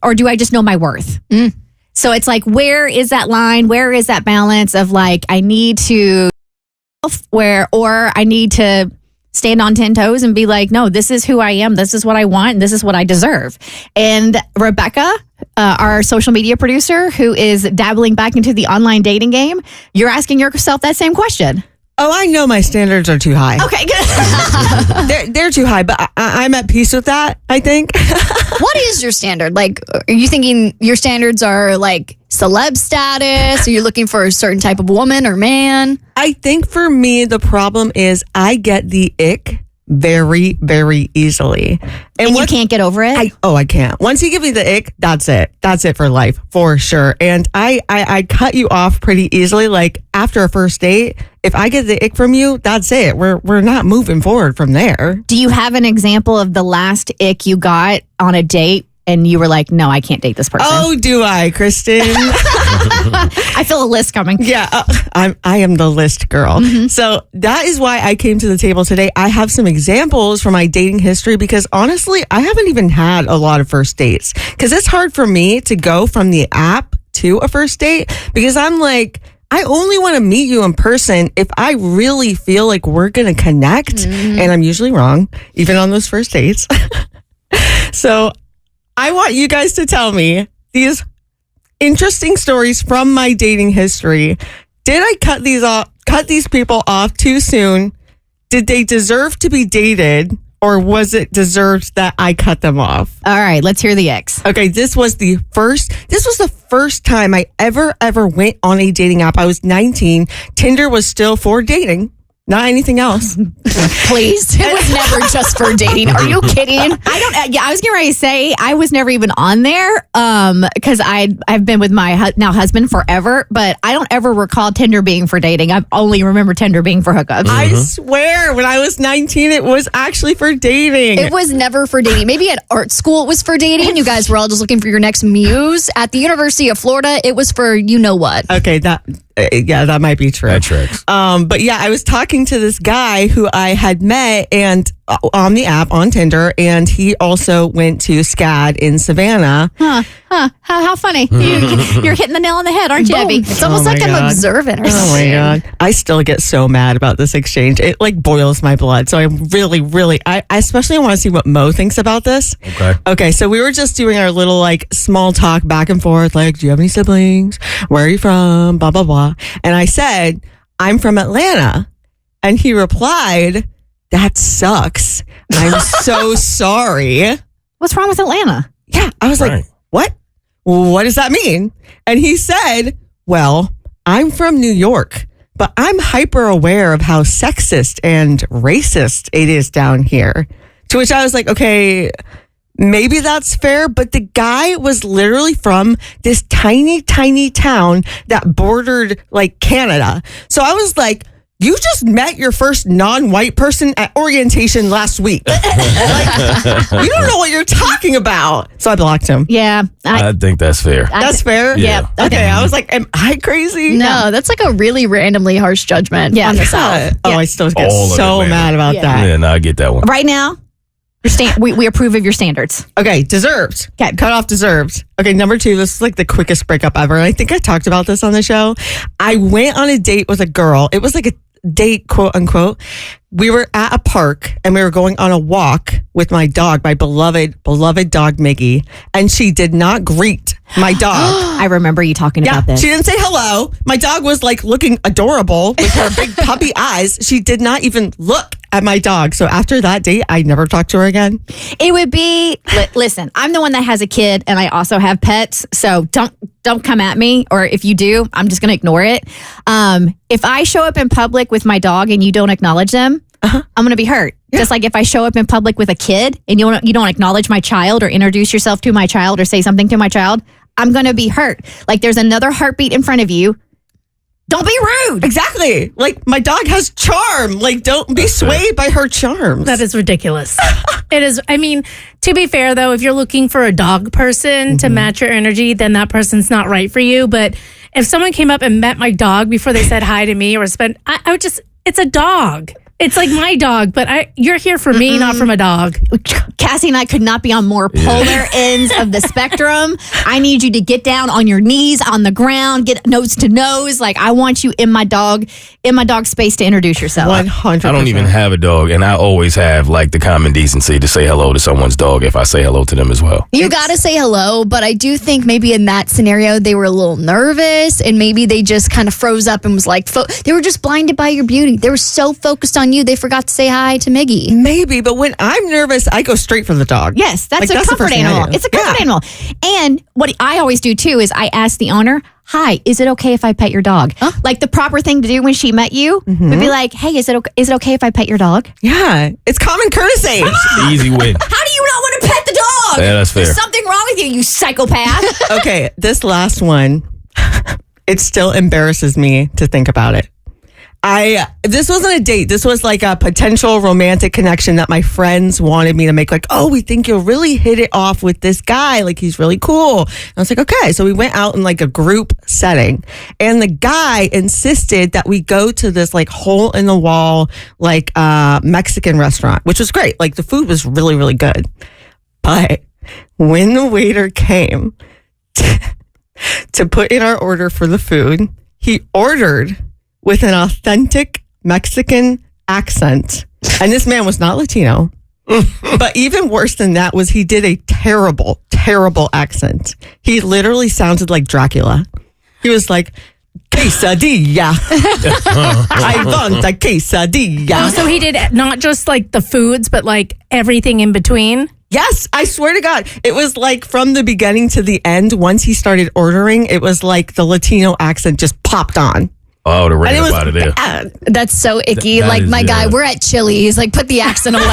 Speaker 1: or do I just know my worth? So it's where is that line? Where is that balance of I need to or I need to stand on 10 toes and be no, this is who I am. This is what I want. And this is what I deserve. And Rebecca, our social media producer who is dabbling back into the online dating game, you're asking yourself that same question.
Speaker 13: Oh, I know my standards are too high.
Speaker 1: Okay, good.
Speaker 13: they're too high, but I'm at peace with that, I think.
Speaker 3: What is your standard? Are you thinking your standards are celeb status? Are you looking for a certain type of woman or man?
Speaker 13: I think for me, the problem is I get the ick very, very easily.
Speaker 1: And you can't get over it?
Speaker 13: I can't. Once you give me the ick, that's it. That's it for life, for sure. And I cut you off pretty easily. After a first date, if I get the ick from you, that's it. We're not moving forward from there.
Speaker 1: Do you have an example of the last ick you got on a date and you were no, I can't date this person?
Speaker 13: Oh, do I, Kristen?
Speaker 1: I feel a list coming.
Speaker 13: Yeah, I am the list girl. So that is why I came to the table today. I have some examples from my dating history because honestly, I haven't even had a lot of first dates because it's hard for me to go from the app to a first date because I'm like, I only want to meet you in person if I really feel like we're going to connect. And I'm usually wrong, even on those first dates. So I want you guys to tell me these interesting stories from my dating history. Did I cut these people off too soon? Did they deserve to be dated? Or was it deserved that I cut them off?
Speaker 1: All right, let's hear the X.
Speaker 13: Okay, this was the first time I ever went on a dating app. I was 19. Tinder was still for dating, not anything else.
Speaker 1: Please.
Speaker 3: It was never just for dating. Are you kidding?
Speaker 1: I was getting ready to say I was never even on there because I've been with my now husband forever, but I don't ever recall Tinder being for dating. I only remember Tinder being for hookups.
Speaker 13: I swear, when I was 19, it was actually for dating.
Speaker 3: It was never for dating. Maybe at art school it was for dating. You guys were all just looking for your next muse. At the University of Florida, it was for you know what.
Speaker 13: Okay, that might be true.
Speaker 2: That tracks.
Speaker 13: But yeah, I was talking to this guy who I had met and on the app on Tinder, and he also went to SCAD in Savannah.
Speaker 1: How funny. You're hitting the nail on the head, aren't you, Abby?
Speaker 3: It's almost like I'm observant or something.
Speaker 13: Oh my God. I still get so mad about this exchange. It like boils my blood. So I really, I especially want to see what Mo thinks about this. Okay. So we were just doing our little like small talk back and forth. Like, do you have any siblings? Where are you from? Blah, blah, blah. And I said, I'm from Atlanta. And he replied, that sucks. I'm so sorry.
Speaker 1: What's wrong with Atlanta?
Speaker 13: Yeah. I was like, what? What does that mean? And he said, well, I'm from New York, but I'm hyper aware of how sexist and racist it is down here. To which I was like, okay, maybe that's fair. But the guy was literally from this tiny, tiny town that bordered like Canada. So I was like, you just met your first non-white person at orientation last week. Like, you don't know what you're talking about. So I blocked him.
Speaker 1: Yeah.
Speaker 2: I think that's fair.
Speaker 13: That's fair?
Speaker 1: Yeah.
Speaker 13: Okay. I was like, am I crazy?
Speaker 3: No, that's like a really randomly harsh judgment on the South.
Speaker 13: Oh, I still get
Speaker 2: All of
Speaker 13: so
Speaker 2: Atlanta.
Speaker 13: mad about that.
Speaker 2: Yeah, no, I get that one.
Speaker 1: Right now, we approve of your standards.
Speaker 13: Okay, deserved.
Speaker 1: Okay.
Speaker 13: Cut off deserved. Okay, number 2, this is like the quickest breakup ever. And I think I talked about this on the show. I went on a date with a girl. It was like a date, quote unquote. We were at a park and we were going on a walk with my dog, my beloved dog Miggy, and she did not greet my dog.
Speaker 1: I remember you talking about this.
Speaker 13: She didn't say hello. My dog was like looking adorable with her big puppy eyes. She did not even look at my dog. So after that date, I never talked to her again.
Speaker 1: It would be, listen, I'm the one that has a kid and I also have pets. So don't come at me. Or if you do, I'm just going to ignore it. If I show up in public with my dog and you don't acknowledge them, I'm going to be hurt. Yeah. Just like if I show up in public with a kid and you don't acknowledge my child or introduce yourself to my child or say something to my child, I'm going to be hurt. Like there's another heartbeat in front of you. Don't be rude.
Speaker 13: Exactly. Like my dog has charm. Like don't be swayed by her charms.
Speaker 4: That is ridiculous. It is. I mean, to be fair though, if you're looking for a dog person to match your energy, then that person's not right for you. But if someone came up and met my dog before they said hi to me or I would just, it's a dog. It's like my dog, but you're here for me, not from a dog.
Speaker 1: Cassie and I could not be on more polar ends of the spectrum. I need you to get down on your knees on the ground, get nose to nose. Like I want you in my dog space to introduce yourself.
Speaker 13: 100%.
Speaker 2: I don't even have a dog, and I always have like the common decency to say hello to someone's dog if I say hello to them as well.
Speaker 3: You got to say hello, but I do think maybe in that scenario they were a little nervous and maybe they just kind of froze up and was like, they were just blinded by your beauty. They were so focused on you, they forgot to say hi to Miggy.
Speaker 13: Maybe, but when I'm nervous, I go straight for the dog.
Speaker 1: Yes, that's a comfort animal. It's a comfort animal. And what I always do too is I ask the owner, hi, is it okay if I pet your dog? Like the proper thing to do when she met you would be like, hey, is it okay if I pet your dog?
Speaker 13: Yeah, it's common courtesy.
Speaker 2: Easy win.
Speaker 1: How do you not want to pet the dog?
Speaker 2: Yeah, that's fair.
Speaker 1: There's something wrong with you, you psychopath.
Speaker 13: Okay, this last one, it still embarrasses me to think about it. This wasn't a date. This was like a potential romantic connection that my friends wanted me to make. Like, oh, we think you'll really hit it off with this guy. Like, he's really cool. And I was like, okay. So we went out in like a group setting, and the guy insisted that we go to this like hole in the wall, like Mexican restaurant, which was great. Like, the food was really, really good. But when the waiter came to put in our order for the food, he ordered with an authentic Mexican accent. And this man was not Latino. But even worse than that was he did a terrible, terrible accent. He literally sounded like Dracula. He was like, quesadilla. I want a quesadilla.
Speaker 4: Oh, so he did not just like the foods, but like everything in between?
Speaker 13: Yes, I swear to God. It was like from the beginning to the end, once he started ordering, it was like the Latino accent just popped on.
Speaker 2: Oh, the ring
Speaker 13: was
Speaker 2: out of there.
Speaker 3: That's so icky.
Speaker 2: That
Speaker 3: like,
Speaker 2: is,
Speaker 3: my guy, we're at Chili's. Like, put the accent away.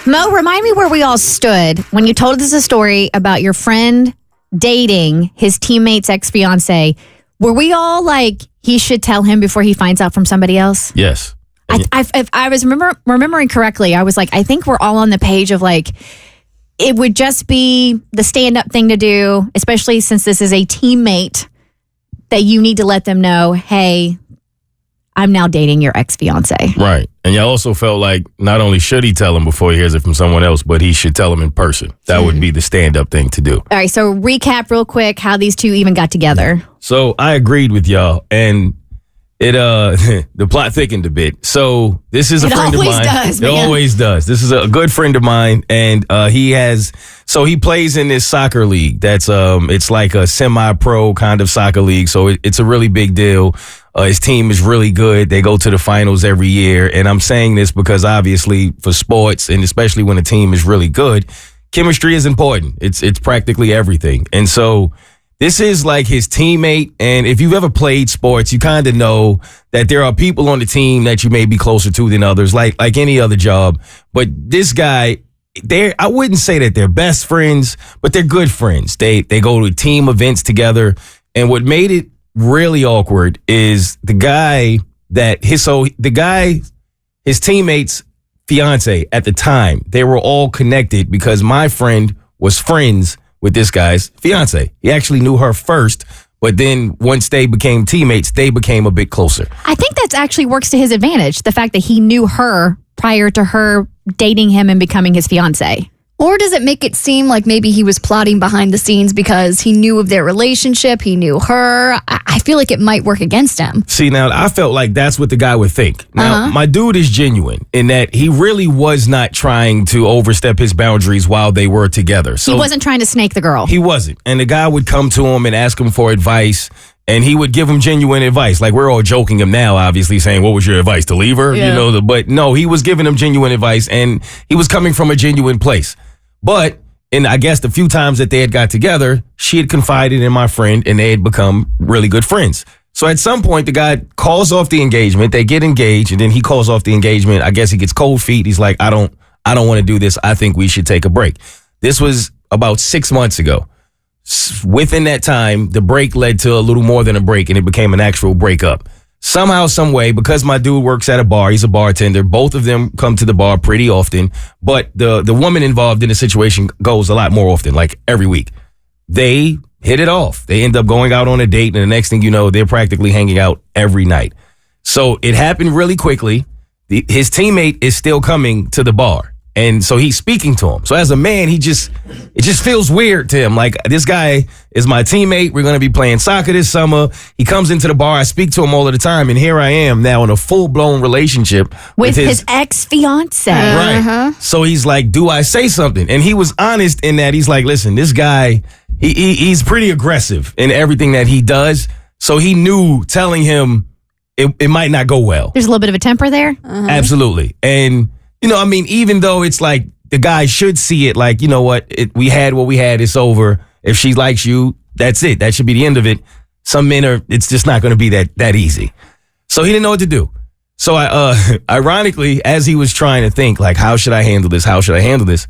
Speaker 1: Mo, remind me where we all stood when you told us a story about your friend dating his teammate's ex-fiance. Were we all like, he should tell him before he finds out from somebody else?
Speaker 2: Yes.
Speaker 1: If I was remembering correctly, I was like, I think we're all on the page of like, it would just be the stand-up thing to do, especially since this is a teammate, that you need to let them know, hey, I'm now dating your ex-fiance.
Speaker 2: Right. And y'all also felt like not only should he tell him before he hears it from someone else, but he should tell him in person. That would be the stand-up thing to do.
Speaker 1: All right, so recap real quick how these two even got together.
Speaker 2: So I agreed with y'all, and it the plot thickened a bit. So this is a friend of mine.
Speaker 1: Does,
Speaker 2: it always does. This is a good friend of mine, and he plays in this soccer league. That's it's like a semi-pro kind of soccer league. So it's a really big deal. His team is really good. They go to the finals every year, and I'm saying this because obviously for sports, and especially when a team is really good, chemistry is important. It's practically everything, and so. This is like his teammate, and if you've ever played sports, you kind of know that there are people on the team that you may be closer to than others, like any other job. But this guy, I wouldn't say that they're best friends, but they're good friends. They go to team events together, and what made it really awkward is his teammate's fiance at the time, they were all connected because my friend was friends with this guy's fiance. He actually knew her first, but then once they became teammates, they became a bit closer.
Speaker 1: I think that actually works to his advantage, the fact that he knew her prior to her dating him and becoming his fiance.
Speaker 3: Or does it make it seem like maybe he was plotting behind the scenes because he knew of their relationship, he knew her? I feel like it might work against him.
Speaker 2: See, now, I felt like that's what the guy would think. Now, my dude is genuine in that he really was not trying to overstep his boundaries while they were together. So
Speaker 1: he wasn't trying to snake the girl.
Speaker 2: He wasn't. And the guy would come to him and ask him for advice, and he would give him genuine advice. Like, we're all joking him now, obviously, saying, what was your advice, to leave her?
Speaker 1: Yeah.
Speaker 2: You know, but no, he was giving him genuine advice, and he was coming from a genuine place. But in, I guess, the few times that they had got together, she had confided in my friend, and they had become really good friends. So at some point, the guy calls off the engagement. They get engaged, and then he calls off the engagement. I guess he gets cold feet. He's like, I don't want to do this. I think we should take a break. This was about 6 months ago. Within that time, the break led to a little more than a break, and it became an actual breakup. Somehow, some way, because my dude works at a bar, he's a bartender, both of them come to the bar pretty often, but the woman involved in the situation goes a lot more often, like every week. They hit it off. They end up going out on a date, and the next thing you know, they're practically hanging out every night. So it happened really quickly. His teammate is still coming to the bar. And so he's speaking to him. So as a man, it just feels weird to him. Like, this guy is my teammate. We're going to be playing soccer this summer. He comes into the bar. I speak to him all of the time. And here I am now in a full-blown relationship
Speaker 1: with his ex-fiance.
Speaker 2: Right. So he's like, do I say something? And he was honest in that he's like, listen, this guy, he's pretty aggressive in everything that he does. So he knew telling him it might not go well.
Speaker 1: There's a little bit of a temper there.
Speaker 2: Absolutely. And you know, I mean, even though it's like the guy should see it like, you know what, we had what we had, it's over. If she likes you, that's it. That should be the end of it. Some men it's just not going to be that easy. So he didn't know what to do. So ironically, as he was trying to think, like, how should I handle this? How should I handle this?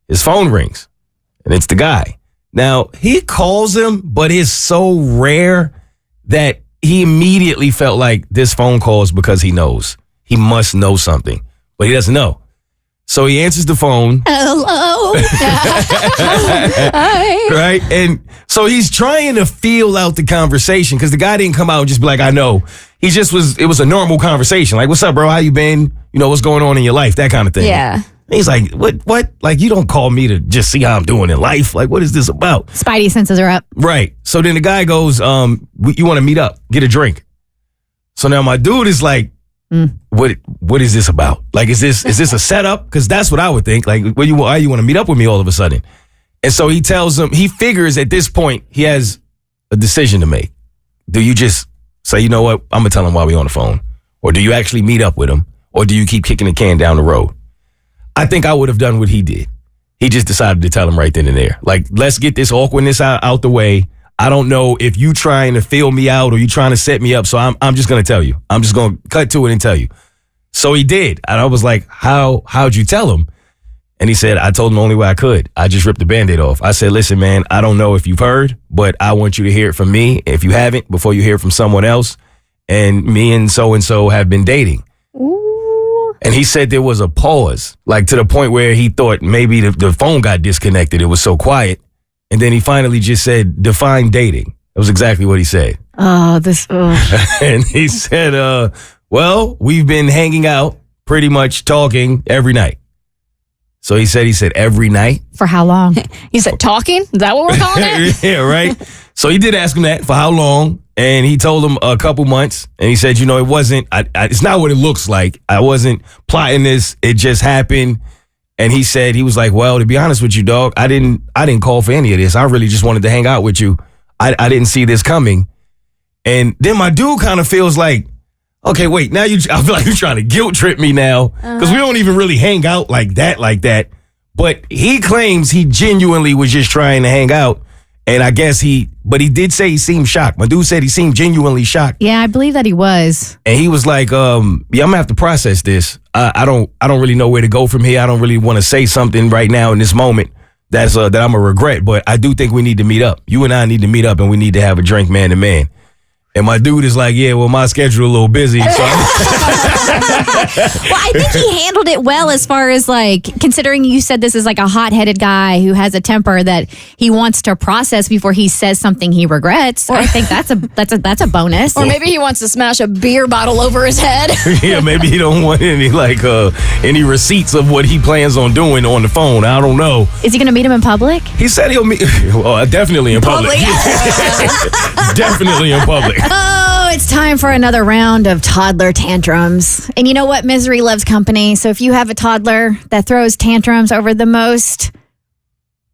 Speaker 2: His phone rings, and it's the guy. Now, he calls him, but it's so rare that he immediately felt like this phone call is because he knows. He must know something, but he doesn't know. So he answers the phone.
Speaker 1: Hello.
Speaker 2: Right? And so he's trying to feel out the conversation because the guy didn't come out and just be like, I know. He just it was a normal conversation. Like, what's up, bro? How you been? You know, what's going on in your life? That kind of thing.
Speaker 1: Yeah.
Speaker 2: And he's like, what? Like, you don't call me to just see how I'm doing in life. Like, what is this about?
Speaker 1: Spidey senses are up.
Speaker 2: Right. So then the guy goes, you want to meet up, get a drink. So now my dude is like, what is this about? Like, is this a setup? Because that's what I would think. Like, why you want to meet up with me all of a sudden? And so he tells him, he figures at this point he has a decision to make. Do you just say, you know what, I'm gonna tell him while we on the phone, or do you actually meet up with him, or do you keep kicking the can down the road? I think I would have done what he did. He just decided to tell him right then and there. Like, let's get this awkwardness out the way. I don't know if you trying to feel me out or you trying to set me up. So I'm just going to tell you. I'm just going to cut to it and tell you. So he did. And I was like, how'd you tell him? And he said, I told him the only way I could. I just ripped the Band-Aid off. I said, listen, man, I don't know if you've heard, but I want you to hear it from me. If you haven't, before you hear it from someone else. And me and so have been dating. Ooh. And he said there was a pause, like to the point where he thought maybe the phone got disconnected. It was so quiet. And then he finally just said, define dating. That was exactly what he said.
Speaker 1: Oh, this.
Speaker 2: And he said, well, we've been hanging out, pretty much talking every night. So he said every night.
Speaker 1: For how long?
Speaker 3: He said talking? Is that what we're calling it?
Speaker 2: Yeah, right. So he did ask him that, for how long? And he told him a couple months. And he said, it wasn't, it's not what it looks like. I wasn't plotting this. It just happened. And he said, he was like, well, to be honest with you, dog, I didn't call for any of this. I really just wanted to hang out with you. I didn't see this coming. And then my dude kind of feels like, okay, wait, now I feel like you're trying to guilt trip me now. Because we don't even really hang out like that. But he claims he genuinely was just trying to hang out. And I guess but he did say he seemed shocked. My dude said he seemed genuinely shocked.
Speaker 1: Yeah, I believe that he was. And
Speaker 2: he was like, I'm gonna have to process this. I don't really know where to go from here. I don't really want to say something right now in this moment that I'm gonna regret. But I do think we need to meet up. You and I need to meet up, and we need to have a drink man to man. And my dude is like, yeah, well, my schedule a little busy. So
Speaker 1: well, I think he handled it well as far as like, considering you said this is like a hot-headed guy who has a temper that he wants to process before he says something he regrets. I think that's a bonus.
Speaker 3: Or maybe he wants to smash a beer bottle over his head.
Speaker 2: Yeah, maybe he don't want any receipts of what he plans on doing on the phone. I don't know.
Speaker 1: Is he going to meet him in public?
Speaker 2: He said he'll meet. Well, definitely in public. Definitely in public.
Speaker 1: Oh, it's time for another round of toddler tantrums. And you know what? Misery loves company. So if you have a toddler that throws tantrums over the most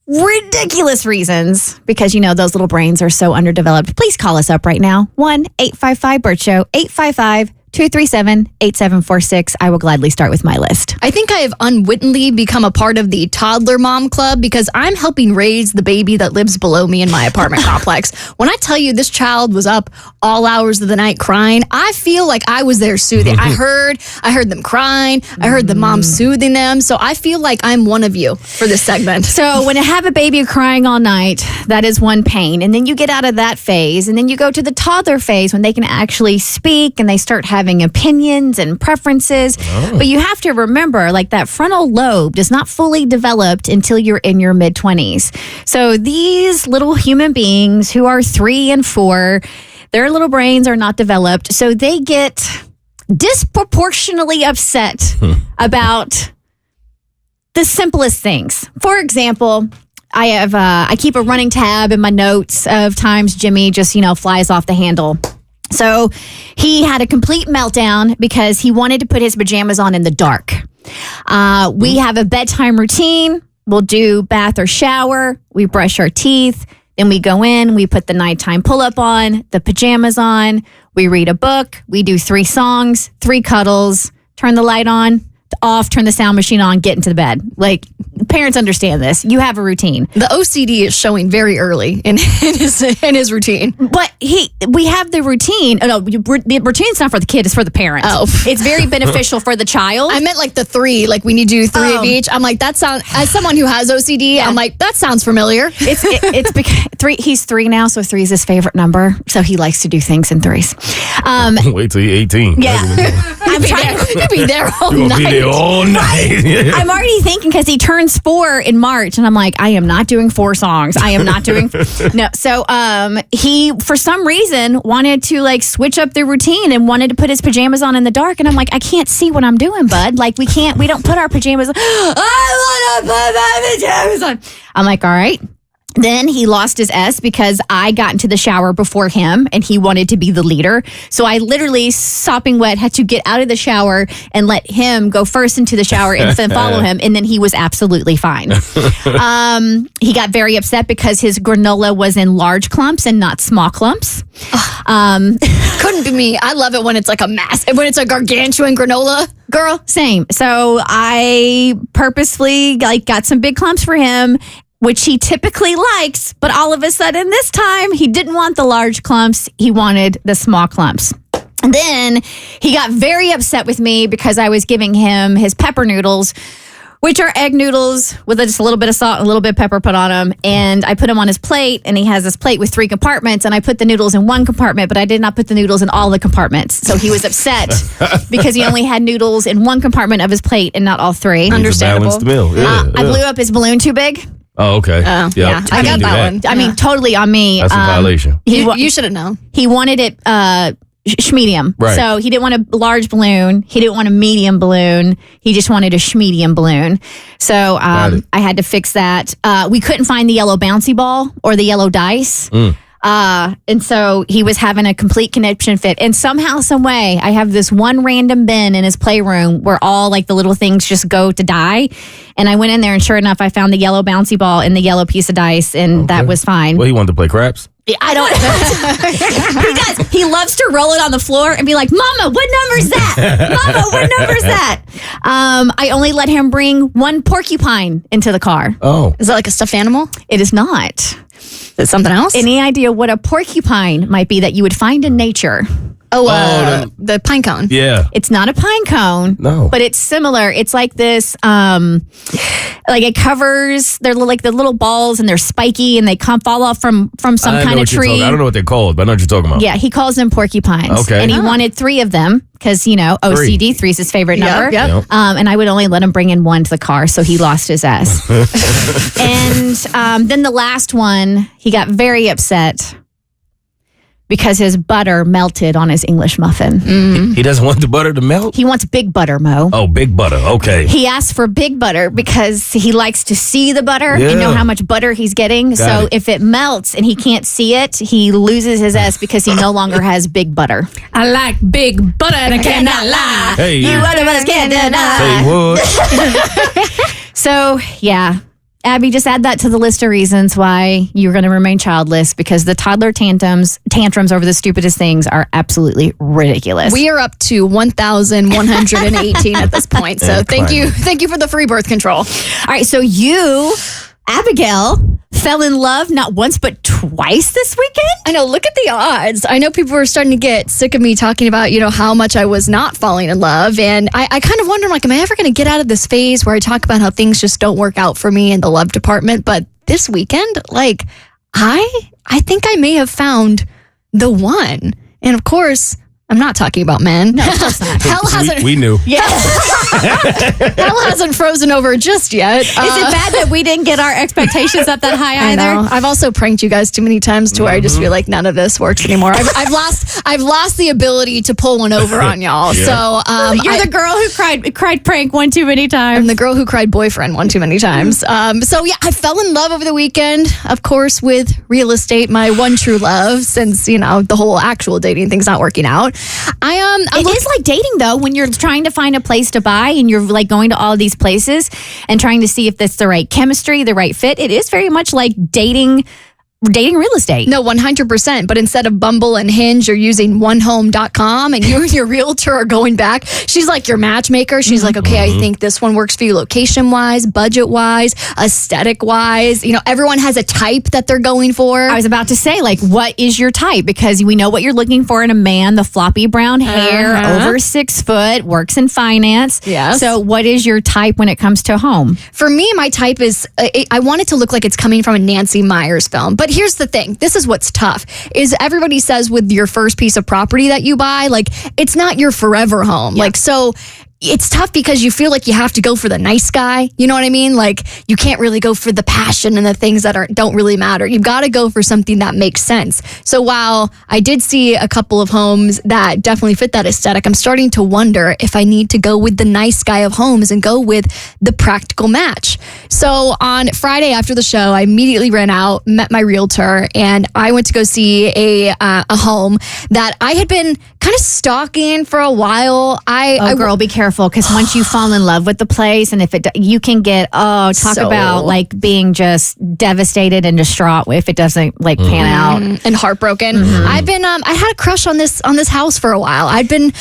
Speaker 1: ridiculous reasons, because those little brains are so underdeveloped, please call us up right now. 1-855-BERT-SHOW, 855-237-8746. I will gladly start with my list.
Speaker 3: I think I have unwittingly become a part of the toddler mom club because I'm helping raise the baby that lives below me in my apartment complex. When I tell you this child was up all hours of the night crying, I feel like I was there soothing. I heard them crying. I heard the mom soothing them. So I feel like I'm one of you for this segment.
Speaker 1: So when you have a baby crying all night, that is one pain. And then you get out of that phase and then you go to the toddler phase when they can actually speak and they start having opinions and preferences. But you have to remember, like, that frontal lobe does not fully developed until you're in your mid-20s. So these little human beings who are 3 and 4, their little brains are not developed. So they get disproportionately upset about the simplest things. For example, I keep a running tab in my notes of times Jimmy just, flies off the handle. So he had a complete meltdown because he wanted to put his pajamas on in the dark. We have a bedtime routine. We'll do bath or shower. We brush our teeth. Then we go in. We put the nighttime pull-up on, the pajamas on. We read a book. We do 3 songs, 3 cuddles, turn the light on, off, turn the sound machine on, get into the bed. Like, parents understand this. You have a routine.
Speaker 3: The OCD is showing very early in his routine.
Speaker 1: But we have the routine. Oh, no, the routine's not for the kid, it's for the parent.
Speaker 3: Oh.
Speaker 1: It's very beneficial for the child.
Speaker 3: I meant like the 3, like we need to do 3 of each. I'm like, that sounds, as someone who has OCD, I'm like, that sounds familiar.
Speaker 1: It's because he's 3 now, so 3 is his favorite number. So he likes to do things in 3s.
Speaker 2: Wait till you're 18.
Speaker 1: Yeah. I'm trying
Speaker 3: to be there all
Speaker 2: You're
Speaker 3: night.
Speaker 2: gonna be there all night.
Speaker 1: I'm already thinking because he turns 4 in March, and I'm like, I am not doing 4 songs. I am not doing no. So he for some reason wanted to like switch up the routine and wanted to put his pajamas on in the dark, and I'm like, I can't see what I'm doing, bud. Like we don't put our pajamas on. I want to put my pajamas on. I'm like, all right. Then he lost his S because I got into the shower before him and he wanted to be the leader. So I literally, sopping wet, had to get out of the shower and let him go first into the shower and then follow him. And then he was absolutely fine. He got very upset because his granola was in large clumps and not small clumps.
Speaker 3: Couldn't be me. I love it when it's like when it's a gargantuan granola.
Speaker 1: Girl, same. So I purposefully got some big clumps for him, which he typically likes, but all of a sudden this time he didn't want the large clumps. He wanted the small clumps. And then he got very upset with me because I was giving him his pepper noodles, which are egg noodles with just a little bit of salt and a little bit of pepper put on them. And I put them on his plate, and he has this plate with 3 compartments, and I put the noodles in one compartment, but I did not put the noodles in all the compartments. So he was upset because he only had noodles in one compartment of his plate and not all 3.
Speaker 2: Understandable. Balanced meal. Yeah,
Speaker 1: I blew up his balloon too big.
Speaker 2: Oh, okay.
Speaker 3: Yeah, I got that one.
Speaker 1: I mean, totally on me.
Speaker 2: That's a violation.
Speaker 3: You should have known.
Speaker 1: He wanted it schmedium.
Speaker 2: Right.
Speaker 1: So he didn't want a large balloon. He didn't want a medium balloon. He just wanted a schmedium balloon. So I had to fix that. We couldn't find the yellow bouncy ball or the yellow dice. And so he was having a complete conniption fit. And somehow, some way, I have this one random bin in his playroom where all like the little things just go to die. And I went in there, and sure enough, I found the yellow bouncy ball and the yellow piece of dice, and that was fine.
Speaker 2: Well, he wanted to play craps.
Speaker 1: I don't. He does. He loves to roll it on the floor and be like, "Mama, what number is that? Mama, what number is that?" I only let him bring one porcupine into the car.
Speaker 2: Oh,
Speaker 3: is it like a stuffed animal?
Speaker 1: It is not.
Speaker 3: Is it something else?
Speaker 1: Any idea what a porcupine might be that you would find in nature?
Speaker 3: The pine cone.
Speaker 2: Yeah.
Speaker 1: It's not a pine cone.
Speaker 2: No.
Speaker 1: But it's similar. It's like this, like it covers, they're like the little balls and they're spiky and they fall off from some kind of tree.
Speaker 2: I don't know what they're called, but I know what you're talking about.
Speaker 1: Yeah, he calls them porcupines.
Speaker 2: Okay.
Speaker 1: And he wanted 3 of them because, OCD, 3 is his favorite number.
Speaker 3: Yep.
Speaker 1: And I would only let him bring in 1 to the car, so he lost his S. And then the last one, he got very upset because his butter melted on his English muffin.
Speaker 2: He doesn't want the butter to melt?
Speaker 1: He wants big butter, Mo.
Speaker 2: Oh, big butter. Okay.
Speaker 1: He asked for big butter because he likes to see the butter and know how much butter he's getting. So if it melts and he can't see it, he loses his S because he no longer has big butter.
Speaker 4: I like big butter and I cannot lie.
Speaker 2: Hey,
Speaker 1: You butter butters can't deny.
Speaker 2: Say what?
Speaker 1: So, yeah. Abby, just add that to the list of reasons why you're going to remain childless, because the toddler tantrums over the stupidest things are absolutely ridiculous.
Speaker 3: We are up to 1,118 at this point. So thank you for the free birth control.
Speaker 1: All right, so you, Abigail, fell in love not once but twice this weekend?
Speaker 3: I know, look at the odds. I know people were starting to get sick of me talking about, how much I was not falling in love. And I kind of wonder, am I ever going to get out of this phase where I talk about how things just don't work out for me in the love department? But this weekend, I think I may have found the one. And of course, I'm not talking about men.
Speaker 1: No, of course not.
Speaker 3: Hell hasn't.
Speaker 2: We knew.
Speaker 1: Yeah.
Speaker 3: Hell hasn't frozen over just yet.
Speaker 1: Is it bad that we didn't get our expectations up that high either?
Speaker 3: I know. I've also pranked you guys too many times to where I just feel like none of this works anymore. I've lost the ability to pull one over on y'all.
Speaker 2: Yeah.
Speaker 3: So
Speaker 1: you're the girl who cried prank one too many times.
Speaker 3: I'm the girl who cried boyfriend one too many times. So yeah, I fell in love over the weekend, of course, with real estate, my one true love, since the whole actual dating thing's not working out.
Speaker 1: It is like dating though, when you're trying to find a place to buy and you're like going to all of these places and trying to see if that's the right chemistry, the right fit. It is very much like dating dating real estate.
Speaker 3: No, 100%. But instead of Bumble and Hinge, you're using onehome.com, and you and your realtor are going back. She's like your matchmaker. She's like, okay, I think this one works for you location wise, budget wise, aesthetic wise. You know, everyone has a type that they're going for.
Speaker 1: I was about to say, like, what is your type? Because we know what you're looking for in a man: the floppy brown hair, over 6 foot, works in finance.
Speaker 3: Yes.
Speaker 1: So what is your type when it comes to a home?
Speaker 3: For me, my type is, I want it to look like it's coming from a Nancy Meyers film. But here's the thing. This is what's tough, is everybody says with your first piece of property that you buy, like, it's not your forever home. Like, so it's tough because you feel like you have to go for the nice guy. You know what I mean? Like, you can't really go for the passion and the things that don't really matter. You've got to go for something that makes sense. So while I did see a couple of homes that definitely fit that aesthetic, I'm starting to wonder if I need to go with the nice guy of homes and go with the practical match. So on Friday after the show, I immediately ran out, met my realtor, and I went to go see a home that I had been kind of stalking for a while.
Speaker 1: Girl, be careful, because once you fall in love with the place, and if you can get about like being just devastated and distraught if it doesn't like pan out
Speaker 3: and heartbroken. I've been I had a crush on this house for a while. I'd been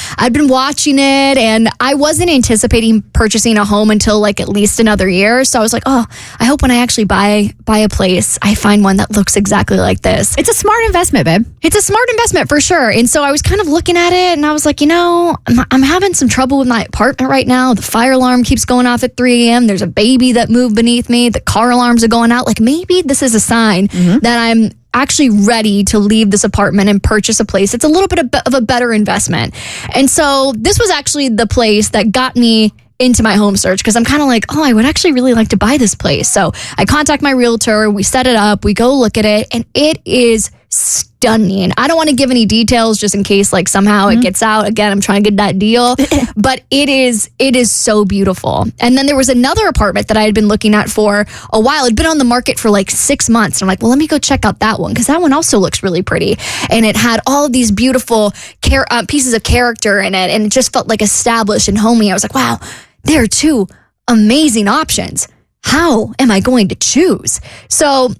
Speaker 3: watching it, and I wasn't anticipating purchasing a home until like at least another year. So I was like, oh, I hope when I actually buy a place, I find one that looks exactly like this.
Speaker 1: It's a smart investment, babe.
Speaker 3: It's a smart investment for sure. And so I was kind of looking at it, and I was like, you know, I'm having some trouble with my apartment right now. The fire alarm keeps going off at 3 a.m. There's a baby that moved beneath me. The car alarms are going out. Like, maybe this is a sign that I'm actually ready to leave this apartment and purchase a place. It's a little bit of a better investment. And so this was actually the place that got me into my home search, because I'm kind of like, oh, I would actually really like to buy this place. So I contact my realtor, we set it up, we go look at it, and it is stunning. I don't want to give any details just in case like somehow it gets out. Again, I'm trying to get that deal, but it is so beautiful. And then there was another apartment that I had been looking at for a while. It'd been on the market for like 6 months. And I'm like, well, let me go check out that one, because that one also looks really pretty. And it had all of these beautiful pieces of character in it, and it just felt like established and homey. I was like, wow, there are 2 amazing options. How am I going to choose? So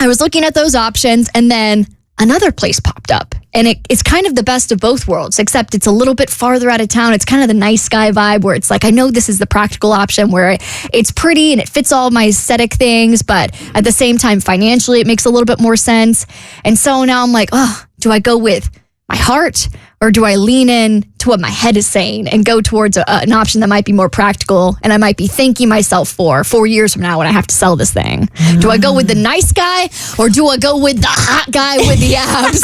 Speaker 3: I was looking at those options, and then another place popped up, and it's kind of the best of both worlds, except it's a little bit farther out of town. It's kind of the nice guy vibe, where it's like, I know this is the practical option where it's pretty and it fits all my aesthetic things, but at the same time, financially, it makes a little bit more sense. And so now I'm like, oh, do I go with my heart, or do I lean in to what my head is saying and go towards an option that might be more practical, and I might be thanking myself for 4 years from now when I have to sell this thing? Do I go with the nice guy, or do I go with the hot guy with the abs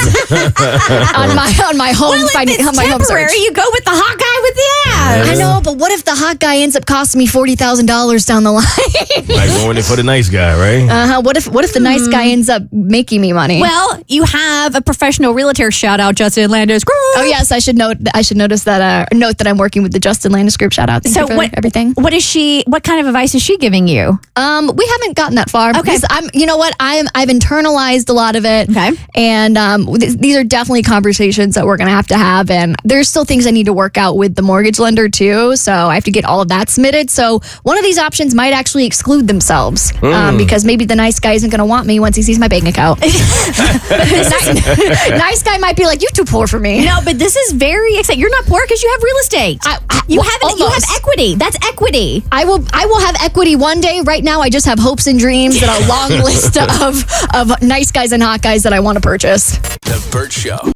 Speaker 3: on my home?
Speaker 1: Well, if it's temporary, you go with the hot guy with the abs.
Speaker 3: I know, but what if the hot guy ends up costing me $40,000 down the line?
Speaker 2: Like going in for the nice guy, right?
Speaker 3: What if the nice guy ends up making me money?
Speaker 1: Well, you have a professional realtor. Shout out Justin Landis Group.
Speaker 3: Oh yes, I should note that I'm working with the Justin Landis Group. Shout out. Thank you for everything.
Speaker 1: What kind of advice is she giving you?
Speaker 3: We haven't gotten that far.
Speaker 1: Okay.
Speaker 3: I've internalized a lot of it.
Speaker 1: Okay.
Speaker 3: And these are definitely conversations that we're going to have. And there's still things I need to work out with the mortgage lender too. So I have to get all of that submitted. So one of these options might actually exclude themselves because maybe the nice guy isn't going to want me once he sees my bank account. Nice guy might be like, you're too poor for me.
Speaker 1: No, but this is very exciting. You're not poor because you have real estate. You have equity. That's equity.
Speaker 3: I will have equity one day. Right now, I just have hopes and dreams and a long list of nice guys and hot guys that I want to purchase.
Speaker 14: The Bert Show.